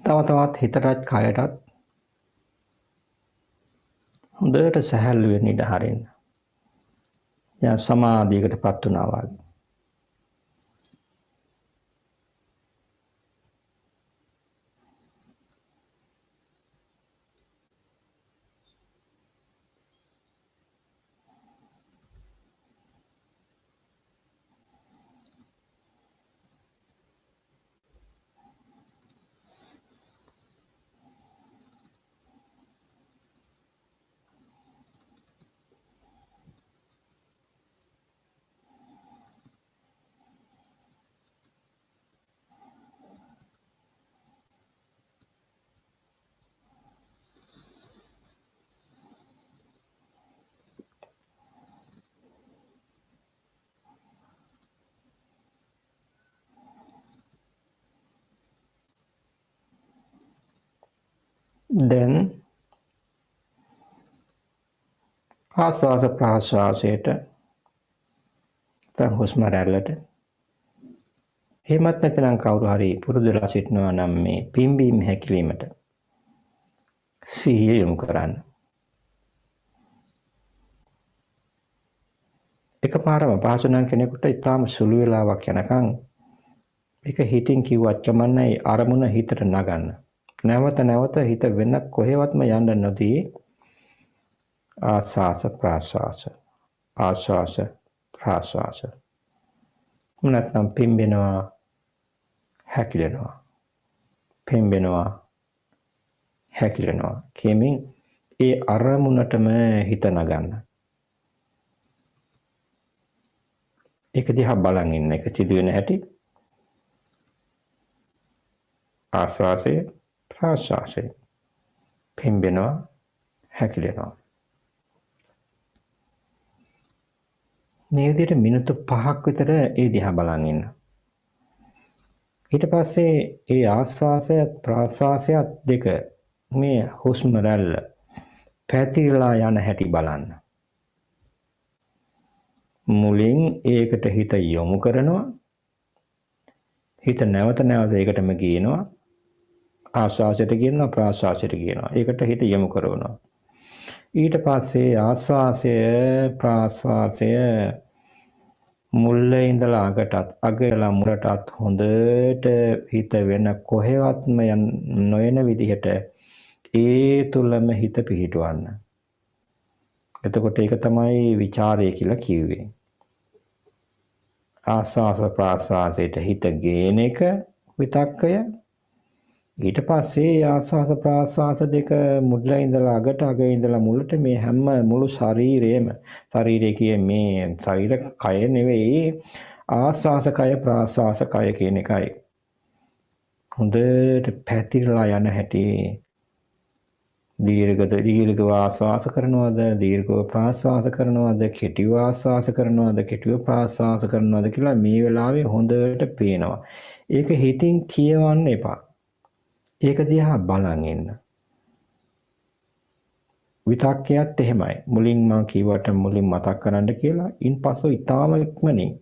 තව තවත් හිතටත් කයටත් හොඳට සැහැල්ලුවෙන් ඉඳ හරින්න. දැන් සමාධියකටපත් වුණා වගේ. දැන් ආස්වාස ප්‍රාශ්වාසයට තම හුස්ම රැල්ලට එහෙමත් නැත්නම් කවුරු හරි පුරුදුලා සිටනවා නම් මේ පිම්බීම හැකිලීමට සිහිය යොමු කරන්න. එකපාරම පහසු නම් කෙනෙකුට ඊටාම සුළු වෙලාවක් යනකම් මේක හිතින් කිව්වත් කමන්නේ අරමුණ හිතට නගන්න. නැවත නැවත හිත වෙන කොහෙවත්ම යන්න නොදී ආස්වාස ප්‍රාශ්වාස ආස්වාස ප්‍රාශ්වාස නැත්නම් පිම්බෙනවා හැකිලෙනවා පිම්බෙනවා හැකිලෙනවා කියමින් ඒ අරමුණටම හිත නගන්න. ඒක දිහා බලන් ඉන්න එක සිදුවෙන හැටි ආස්වාසය ප්‍රාශ්වාසය පිම්බෙනවා හැකිලෙනවා. මේ විදිහට මිනිත්තු 5ක් විතර ඒ දිහා බලන් ඉන්න. ඊට පස්සේ ඒ ආස්වාසයත් ප්‍රාශ්වාසයත් දෙක මේ හුස්ම රැල්ල පැතිරලා යන හැටි බලන්න. මුලින් ඒකට හිත යොමු කරනවා. හිත නැවත නැවත ඒකටම ගේනවා. ආශ්වාසයට ගෙනවා ප්‍රාශ්වාසයට ගෙනවා. ඒකට හිත යොමු කරනවා. ඊට පස්සේ ආශ්වාසය ප්‍රාශ්වාසය මුල්ලේ ඉඳලා අගටත් අගලා මුලටත් හොඳට හිත වෙන කොහෙවත්ම නොයන විදිහට ඒ තුලම හිත පිහිටවන්න. එතකොට ඒක තමයි ਵਿਚාරය කියලා කිව්වේ. ආස්වාස ප්‍රාස්වාසයට හිත ගේන එක විතක්කය. ඊට පස්සේ ආස්වාස ප්‍රාස්වාස දෙක මුල ඉඳලා අගට අග ඉඳලා මුලට මේ හැම මුළු ශරීරයේම ශරීරය කියේ මේ ශරීර කය නෙවෙයි ආස්වාස කය ප්‍රාස්වාස කය කියන එකයි. හොඳට පැතිරලා යන හැටි දීර්ඝ ආස්වාස කරනවද දීර්ඝව ප්‍රාස්වාස කරනවද කෙටිව ආස්වාස කරනවද කෙටිව ප්‍රාස්වාස කරනවද කියලා මේ වෙලාවේ හොඳට පේනවා. ඒක හිතින් කියවන්න එපා. ඒක දිහා බලන් ඉන්න. විතක්කයත් එහෙමයි. මුලින් මම කිව්වට මුලින් මතක් කරන්න කියලා. ඉන්පසු ඊටාම ඉක්මනින්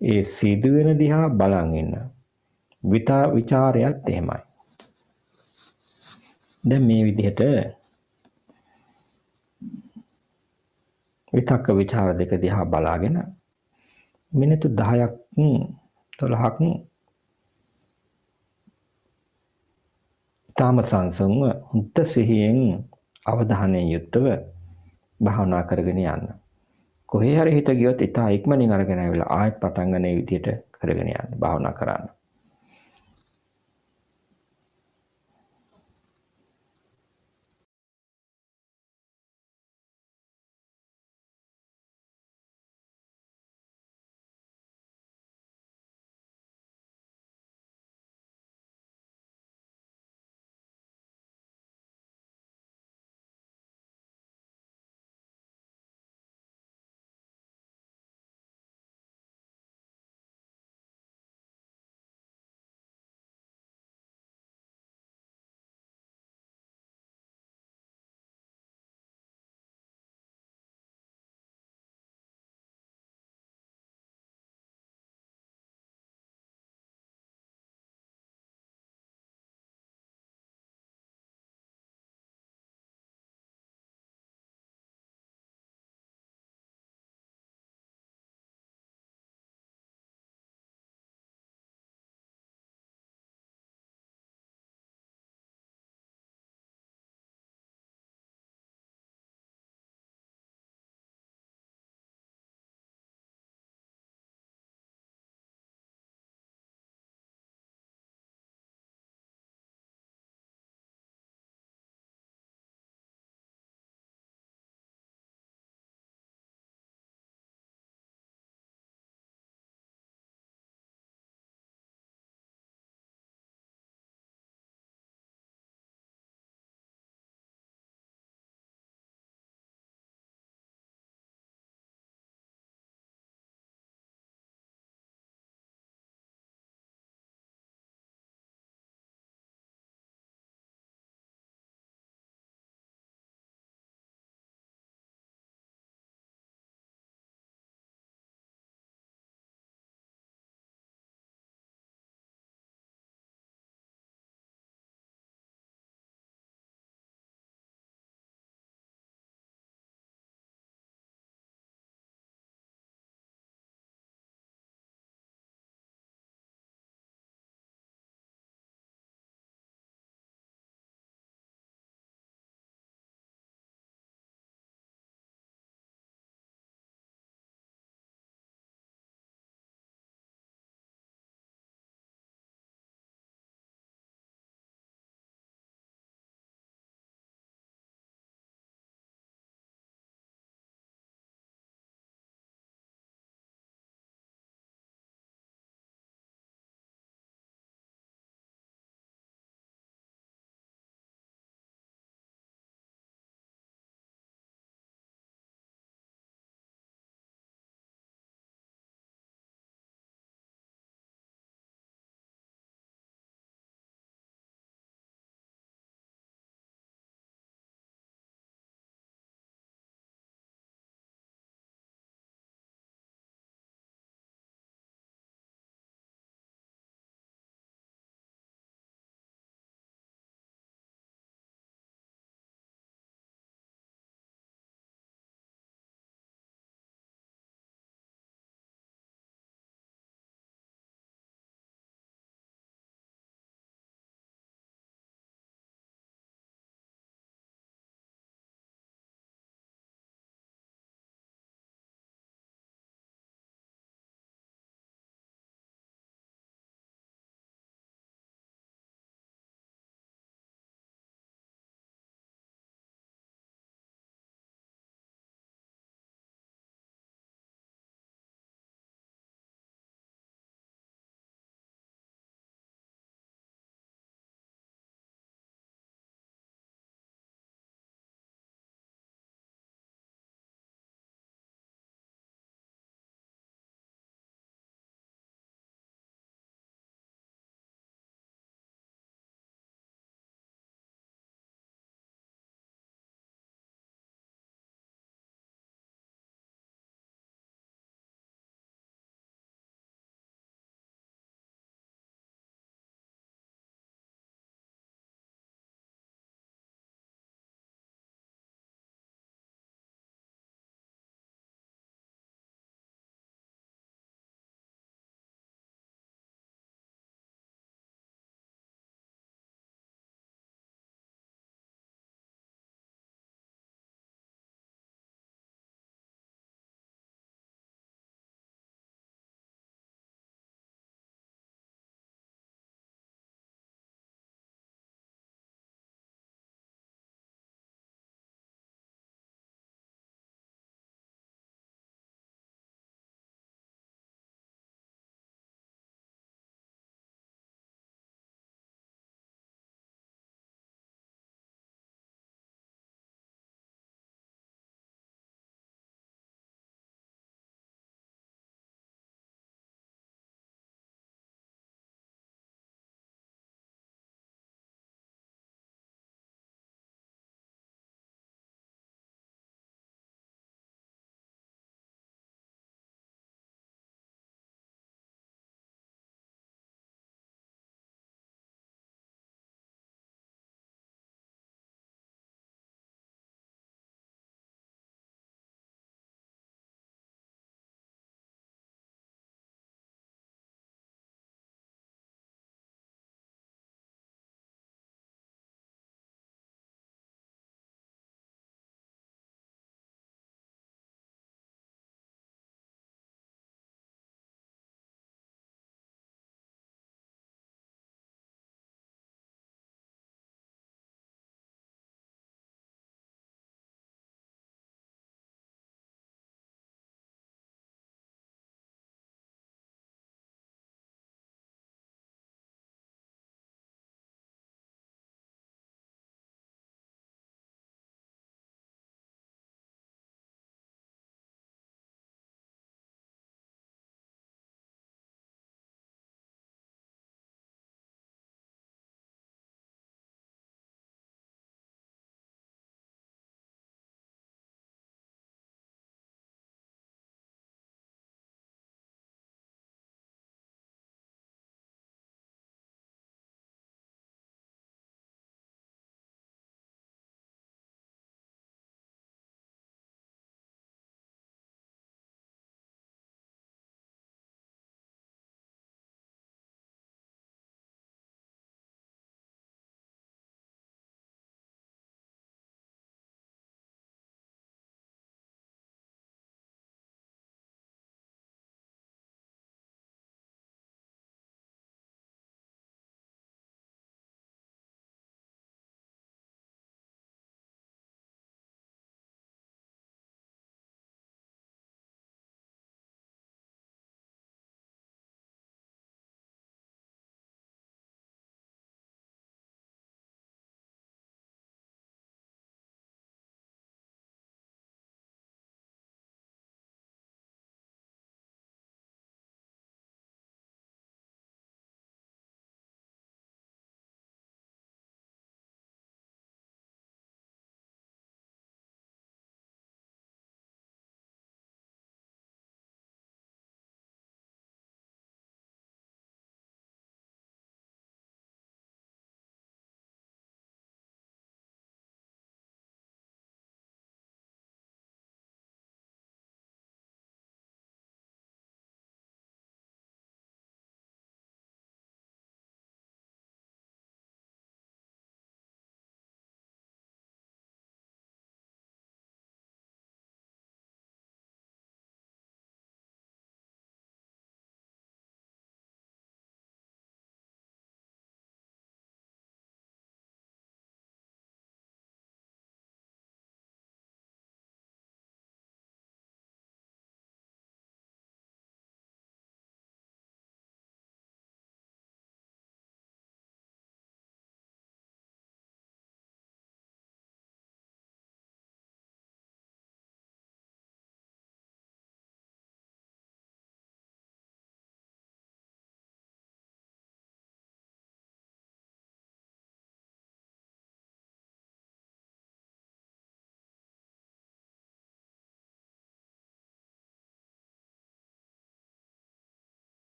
ඒ සිදුවෙන දිහා බලන් ඉන්න. විචාරයත් එහෙමයි. දැන් මේ විදිහට විතක්ක විචාර දෙක දිහා බලාගෙන මිනිත්තු 10ක් 12ක් තාම සංසුන්ව හුද්ද සිහියෙන් අවධානයෙන් යුක්තව භාවනා කරගෙන යන්න. කොහේ හරි හිත ගියොත් ඉතා ඉක්මනින් අරගෙන ආවිලා ආයෙත් පටන් ගන්න විදිහට කරගෙන යන්න භාවනා කරන්න.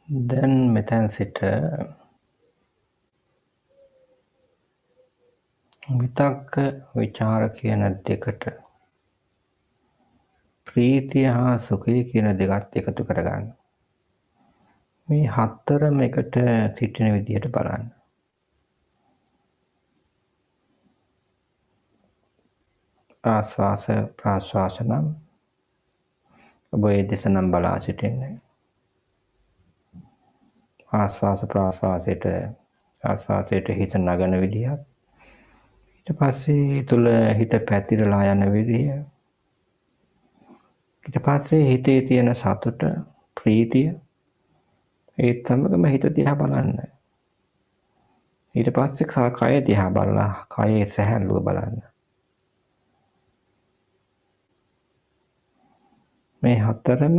දැන් මෙතැන් සිට විතක්ක විචාර කියන දෙකට ප්‍රීතිය හා සුඛය කියන දෙකත් එකතු කරගන්න. මේ හතරම එකට සිටින විදිහට බලන්න. ආස්වාස ප්‍රාශ්වාස නම් ඔබ ඒ දෙස නම් බලා සිටින්නේ. ආස්වාස ප්‍රාශ්වාසයට ආස්වාසයට හිත නගන විදිහත් ඊට පස්සේ තුල හිත පැතිරලා යන විදිය ඊට පස්සේ හිතේ තියෙන සතුට ප්‍රීතිය ඒත් සමගම හිත දිහා බලන්න. ඊට පස්සේ කය දිහා බලලා කයේ සැහැල්ලුව බලන්න. මේ හතරම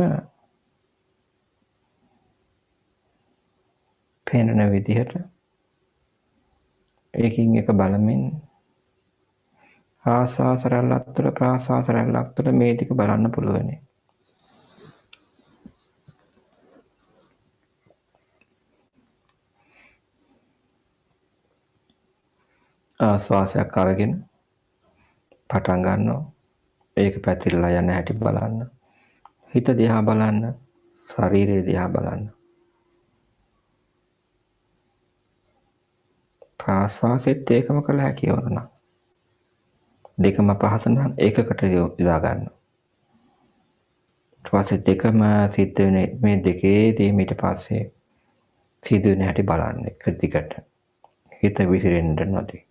පේන විදිහට ඒකින් එක බලමින් ආස්වාස රැල්ලක් තුළ ප්‍රාස්වාස රැල්ලක් තුළ මේ ටික බලන්න පුළුවන්. ආස්වාසයක් අරගෙන පටන් ගන්නවා. ඒක පැතිරලා යන හැටි බලන්න. හිත දිහා බලන්න, ශරීරය දිහා බලන්න. ප්‍රාශ්වාසෙත් ඒකම කළ හැකි වුණා. දෙකම පහස නම් ඒකකට යොදා ගන්න. ඊට පස්සේ දෙකම සිද්ධ වෙන මේ දෙකේදී ඊට පස්සේ සිදුවෙන හැටි බලන්න එක දිගට. හිත විසිරෙන්න නොදී.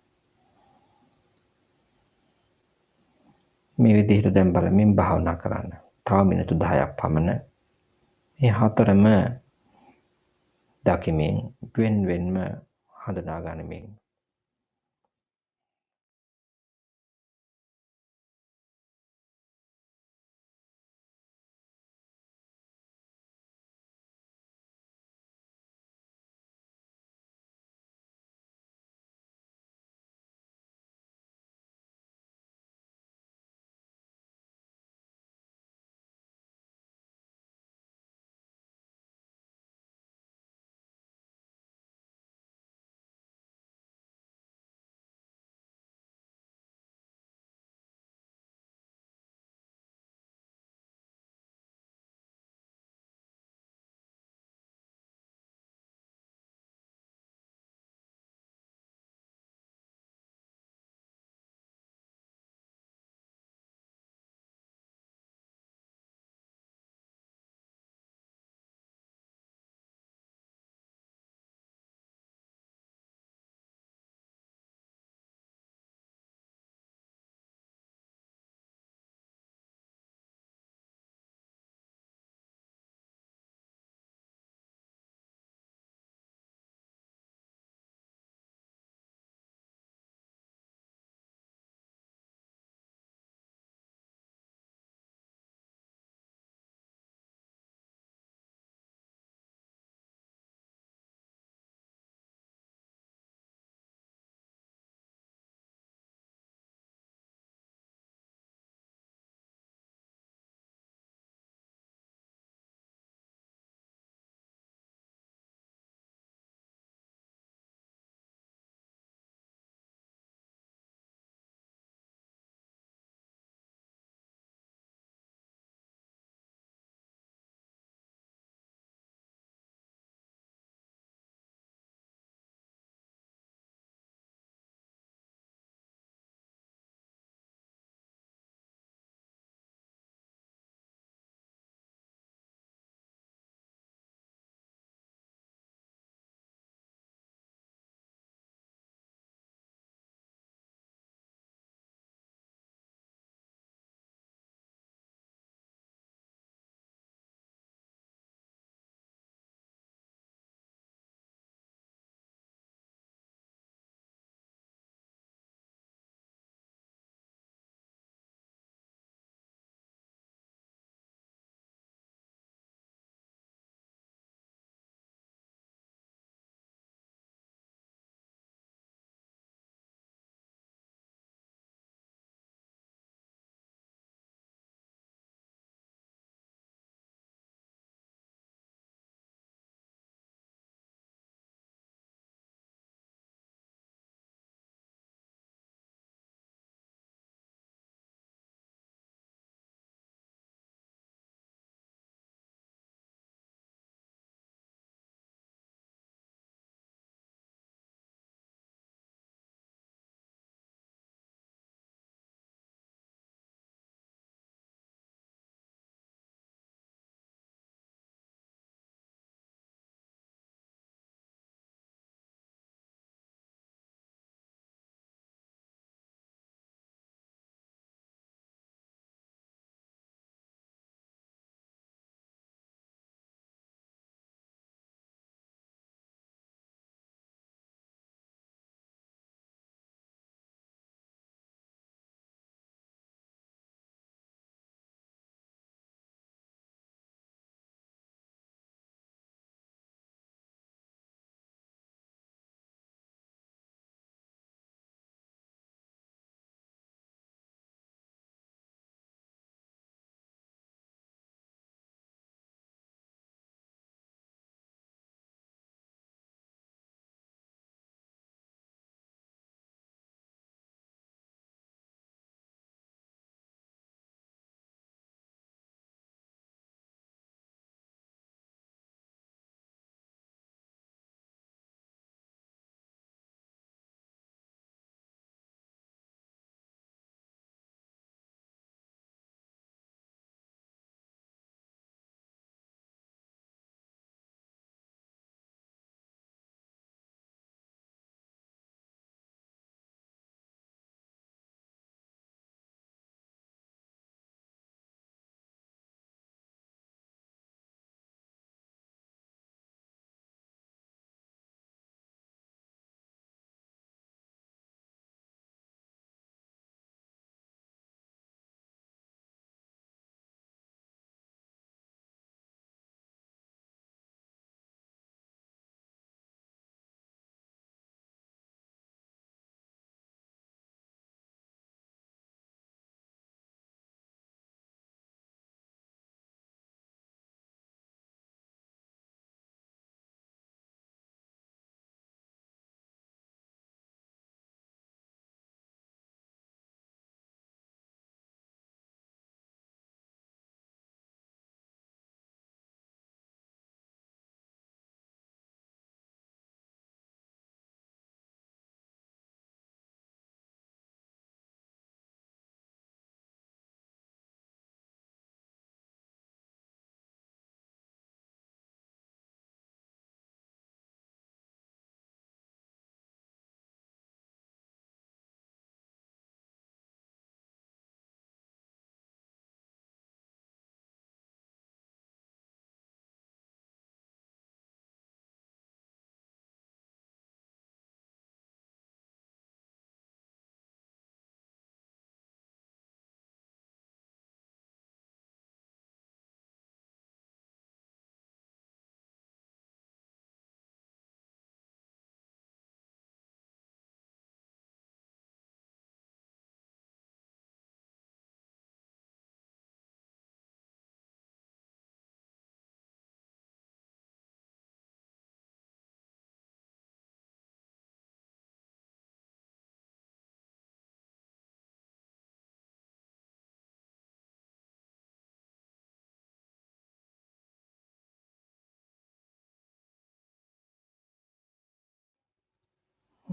මේ විදිහට දැන් බලමින් භාවනා කරන්න. තව මිනිත්තු 10ක් පමණ මේ හතරම දකිමින් වෙන්වෙන්ම හඳුනා ගනිමින්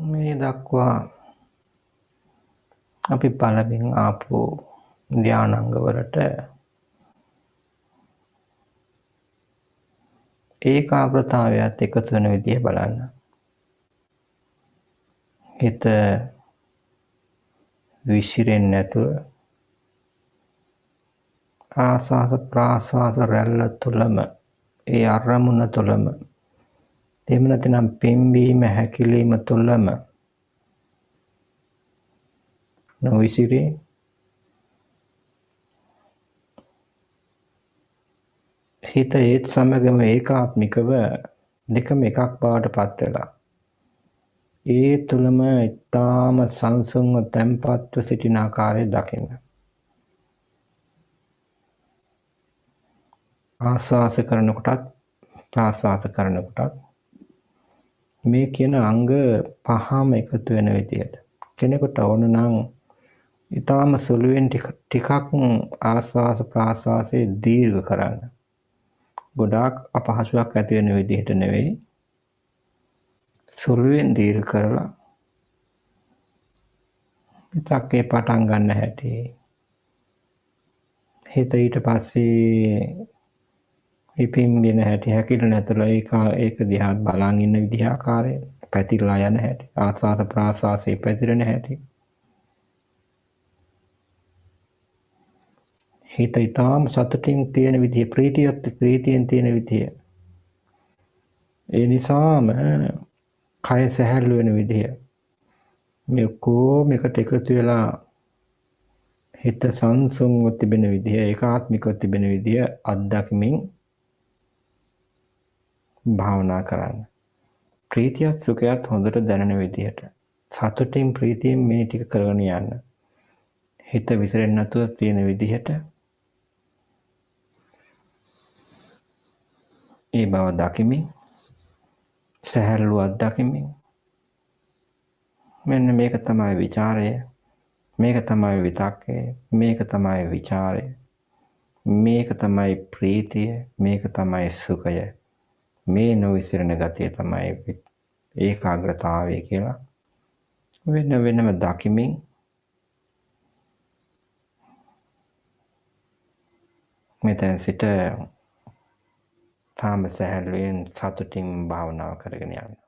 මේ දක්වා අපි පළමින් ආපු ධානාංගවලට ඒකාග්‍රතාවයත් එකතු වෙන විදිහ බලන්න. හිත විසිරෙන්නේ නැතුව ආස්වාස ප්‍රාස්වාස රැල්ල තුළම ඒ අරමුණ තුළම එහෙම නැත්නම් පිම්බීම හැකිලිම තුළම නොවිසිරී හිත ඒත් සමගම ඒකාත්මිකව දෙකම එකක් බවට පත් වෙලා ඒ තුළම ඊටාම සංසුන්ව තැම්පත්ව සිටින ආකාරය දකින්න. ආස්වාස කරනකොටත් ප්‍රාස්වාස කරනකොටත් මේ කියන අංග පහම එකතු වෙන විදියට කෙනෙකුට ඕන නම් ඊටාම සුළුවෙන් ටිකක් ආස්වාස ප්‍රාස්වාසයේ දීර්ඝ කරන්න. ගොඩාක් අපහසුයක් ඇති වෙන විදිහට නෙවෙයි සුළුවෙන් දීර්ඝ කරලා පිටක්කේ පටන් ගන්න හැටි හිත ඊට පස්සේ ඉපින්ගෙන හැටි හැකිලෙන ඇතුළ ඒක දිහා බලන් ඉන්න විදිහ ආකාරය පැතිරලා යන හැටි ආස්වාද ප්‍රාස්වාසයේ පැතිරෙන හැටි හිත ඊටාම සතුටින් තියෙන විදිහ ප්‍රීතියෙන් තියෙන විදිහ ඒ නිසාම කය සැහැල්ලු වෙන විදිහ මේ කොහොම එකට එකතු වෙලා හිත සංසුන්ව තිබෙන විදිහ ඒකාත්මිකව තිබෙන විදිහ අත්දැකීමින් භාවනා කරන්න. ප්‍රීතියත් සුඛයත් හොඳට දැනෙන විදිහට සතුටින් ප්‍රීතියෙන් මේ ටික කරගෙන යන්න. හිත විසිරෙන්නේ නැතුව තියෙන විදිහට ඒ බව දකිමින් සැහැල්ලු අත්දැකීමින් මෙන්න මේක තමයි ਵਿਚාරය, මේක තමයි විතක්කය, මේක තමයි ਵਿਚාරය, මේක තමයි ප්‍රීතිය, මේක තමයි සුඛය. මේ නොවිසිරෙන ගතිය තමයි ඒකාග්‍රතාවය කියලා වෙනම දකිමින් මෙතෙන් සිට තාම සැහැල්ලුවෙන් සතුටින් භාවනාව කරගෙන යන්න.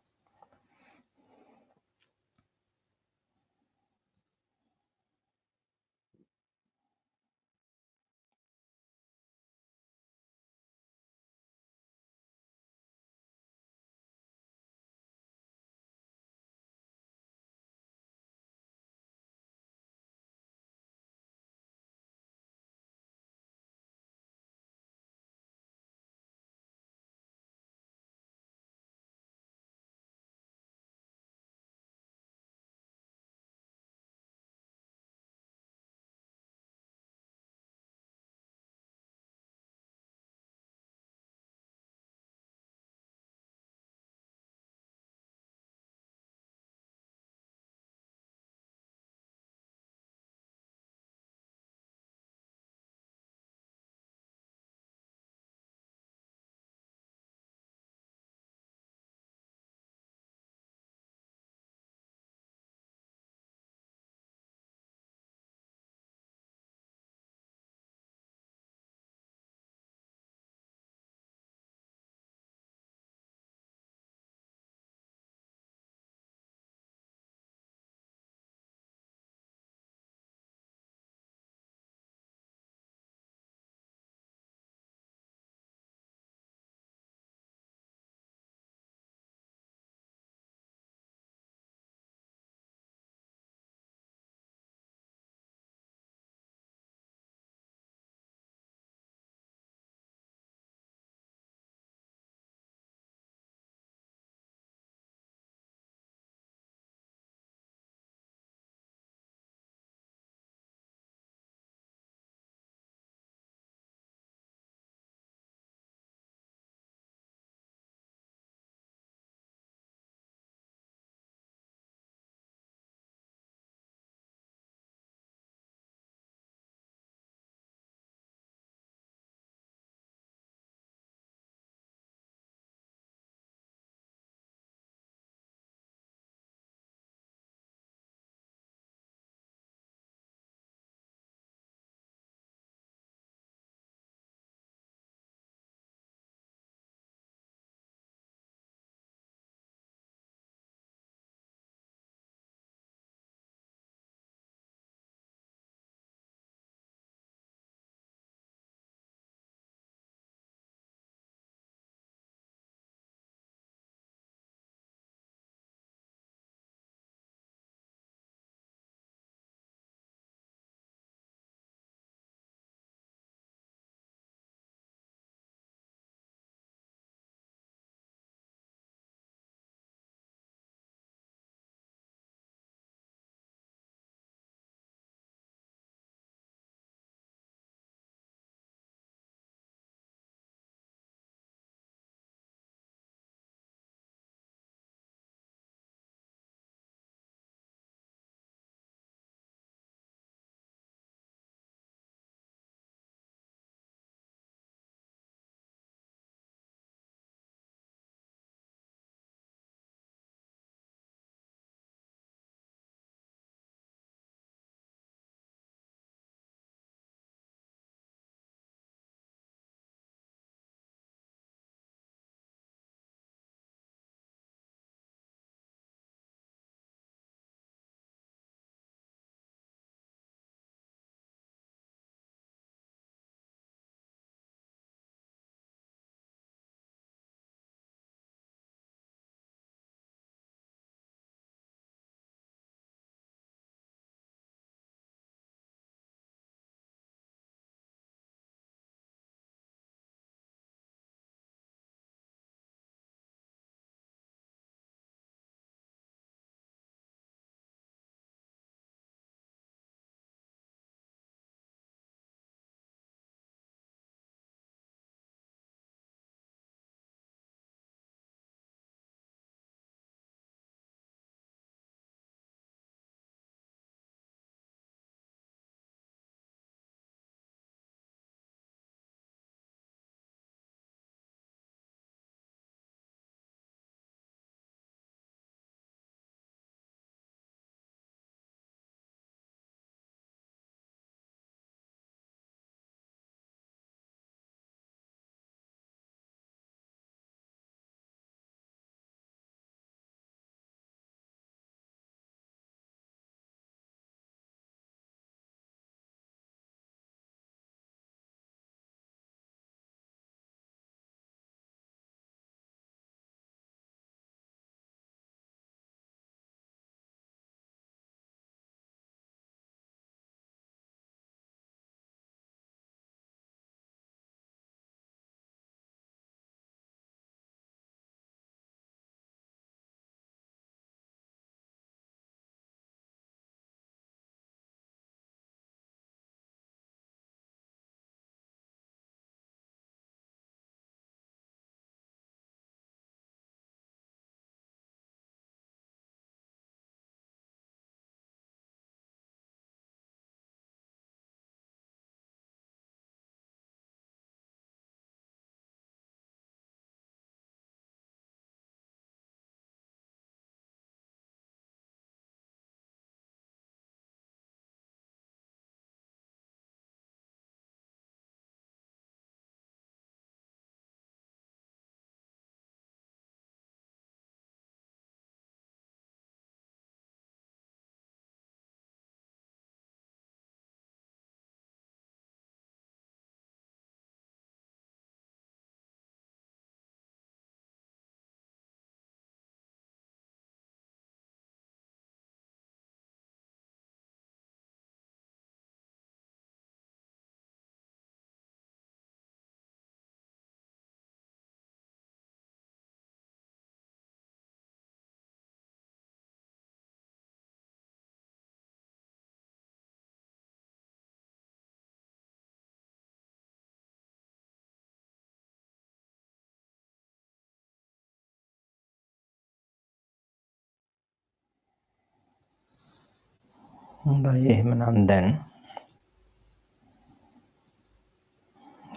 හොඳයි එහෙමනම් දැන්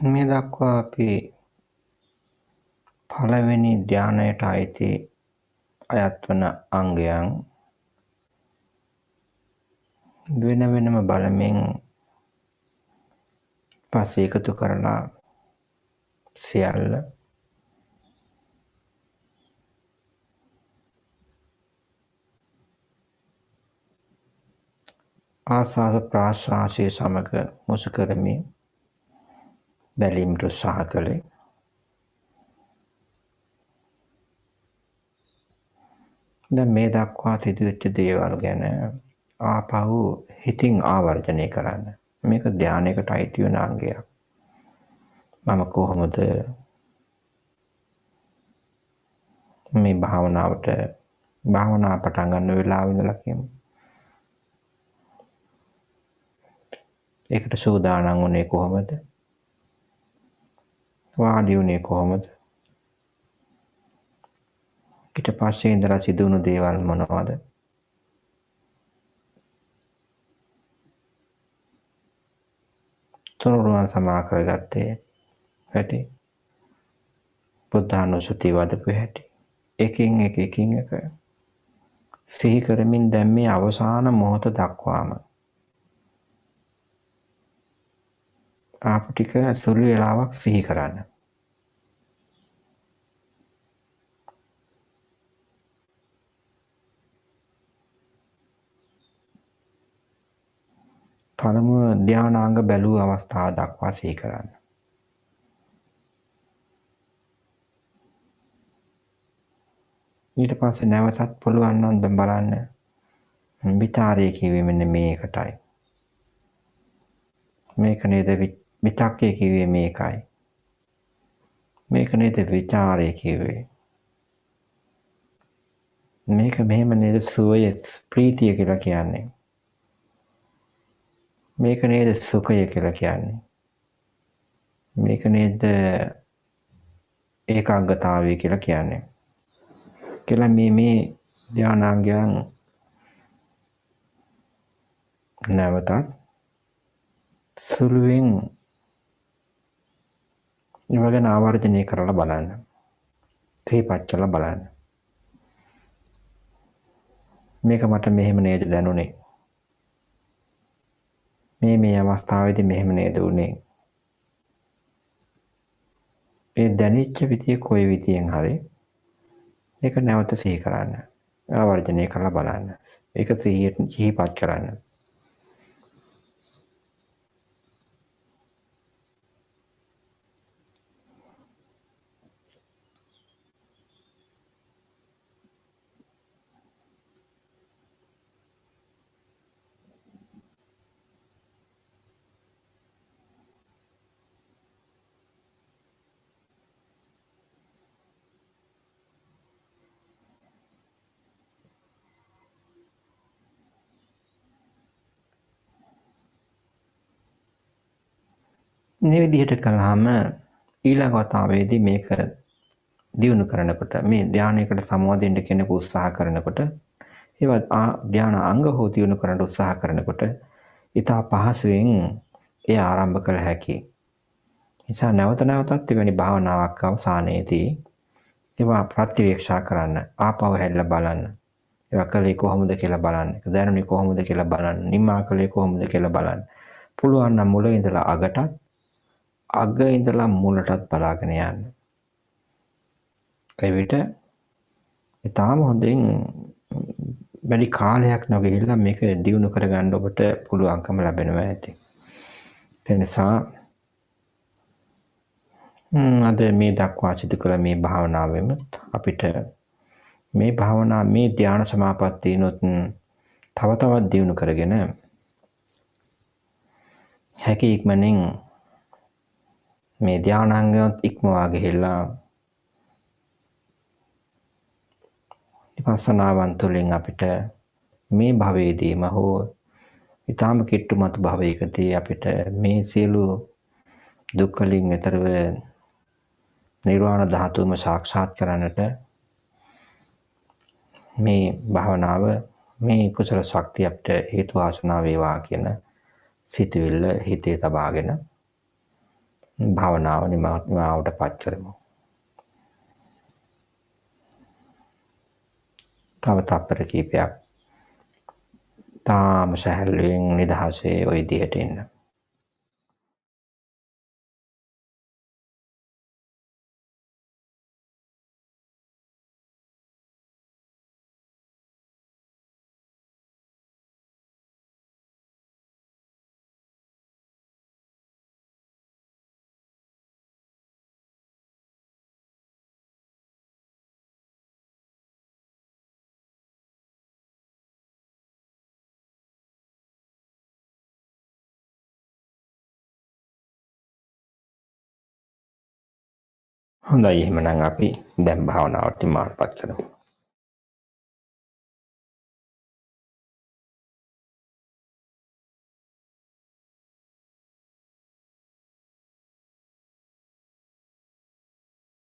මේ දක්වා අපි පළවෙනි ධානයට අයිති අයත් වන අංගයන් වෙන වෙනම බලමින් පස්සේ එකතු කරලා සියල්ල ආස්වාද ප්‍රාශ්වාසයේ සමග මුසු කරමින් බැලීමට උත්සාහ කළේ. දැන් මේ දක්වා සිදුවෙච්ච දේවල් ගැන ආපහු හිතින් ආවර්ජනය කරන්න. මේක ධානයකට අයිති වෙන අංගයක්. මම කොහොමද මේ භාවනාව පටන් ගන්න වෙලාව ඉඳලා කියමු. ඒකට සූදානම් වුණේ කොහොමද? වාඩි වුණේ කොහොමද? ඊට පස්සේ ඉඳලා සිදුවුණු දේවල් මොනවද? තුනුරුවන් සමා කරගත්තේ හැටි. බුද්ධානුස්සතිය වඩපු හැටි. එකින් එක සිහි කරමින් දැන් මේ අවසාන මොහොත දක්වාම ආපු ටික සුළු වේලාවක් සිහි කරන්න. පළමුව ධානාංග බැලූ අවස්ථාව දක්වා සිහි කරන්න. ඊට පස්සේ නැවතත් පුළුවන් නම් බලන්න විචාරය කිව්වේ මෙන්න මේකටයි. මේක නේද විතක්කේ කිව්වේ මේකයි. මේක නේද විචාරය කිව්වේ. මේක මෙහෙම නේද සුවය ප්‍රීතිය කියලා කියන්නේ. මේක නේද සුඛය කියලා කියන්නේ. මේක නේද ඒකාග්‍රතාවය කියලා කියන්නේ. කියලා මේ ධානාංගයන් නැවතත් සුළුවෙන් ඉවගෙන ආවර්ජනය කරලා බලන්න. සිහිපත් කරලා බලන්න. මේක මට මෙහෙම නේද දැනුනේ. මේ අවස්ථාවේදී මෙහෙම නේද උනේ. ඒ දැනෙච්ච විදිය කොයි විදියෙන් හරි ඒක නැවත සිහි කරන්න. ආවර්ජනය කරලා බලන්න. ඒක සිහිපත් කරන්න. මේ විදිහට කළාම ඊළඟ වතාවේදී මේක දියුණු කරනකොට මේ ධානයකට සමවදින්න කෙනෙකු උත්සාහ කරනකොට ඒවත් ධාන අංග හෝ දියුණු කරන්න උත්සාහ කරනකොට ඊට පහසුවෙන් ඒ ආරම්භ කළ හැකියි. නිසා නැවත නැවතත් එවැනි භාවනාවක් අවසානයේදී ඒවා ප්‍රතිවීක්ෂා කරන්න, ආපහු හැල්ල බලන්න. ඒවා කලේ කොහොමද කියලා බලන්න. ඒක දැනුනේ කොහොමද කියලා බලන්න. නිමා කලේ කොහොමද කියලා බලන්න. පුළුවන් නම් මුල ඉඳලා අගටත් අග ඉඳලා මුලටත් බලාගෙන යන්න. ඒ විට ඊටාම හොඳින් වැඩි කාලයක් නොගෙහිලා මේක දියුණු කරගන්න ඔබට පුළුවන්කම ලැබෙනවා ඇති. ඒ නිසා අද මේ දක්වා සිදු කළ මේ භාවනාවෙම අපිට මේ භාවනා මේ ධානා සමාපත්තියනොත් තව තවත් දියුණු කරගෙන හැකි ඉක්මනින් මේ ධානාංගයත් ඉක්මවා ගිහිල්ලා විපස්සනාවන් තුළින් අපිට මේ භවයේදීම හෝ ඊටාම කිට්ටුමත් භවයකදී අපිට මේ සියලු දුක් වලින් ඈතරව නිර්වාණ ධාතුවම සාක්ෂාත් කරන්නට මේ භාවනාව මේ කුසල ශක්තිය අපිට හේතු වාසනා වේවා කියන සිතවිල්ල හිතේ තබාගෙන භාවනාව නිමාවටපත් කරමු. තව තප්පර කීපයක් තාම සැහැල්ලුවෙන් නිදහසේ ওই විදිහට ඉන්න. හොඳයි එහෙනම් අපි දැන් භාවනාවට මාර්ගපත් කරමු.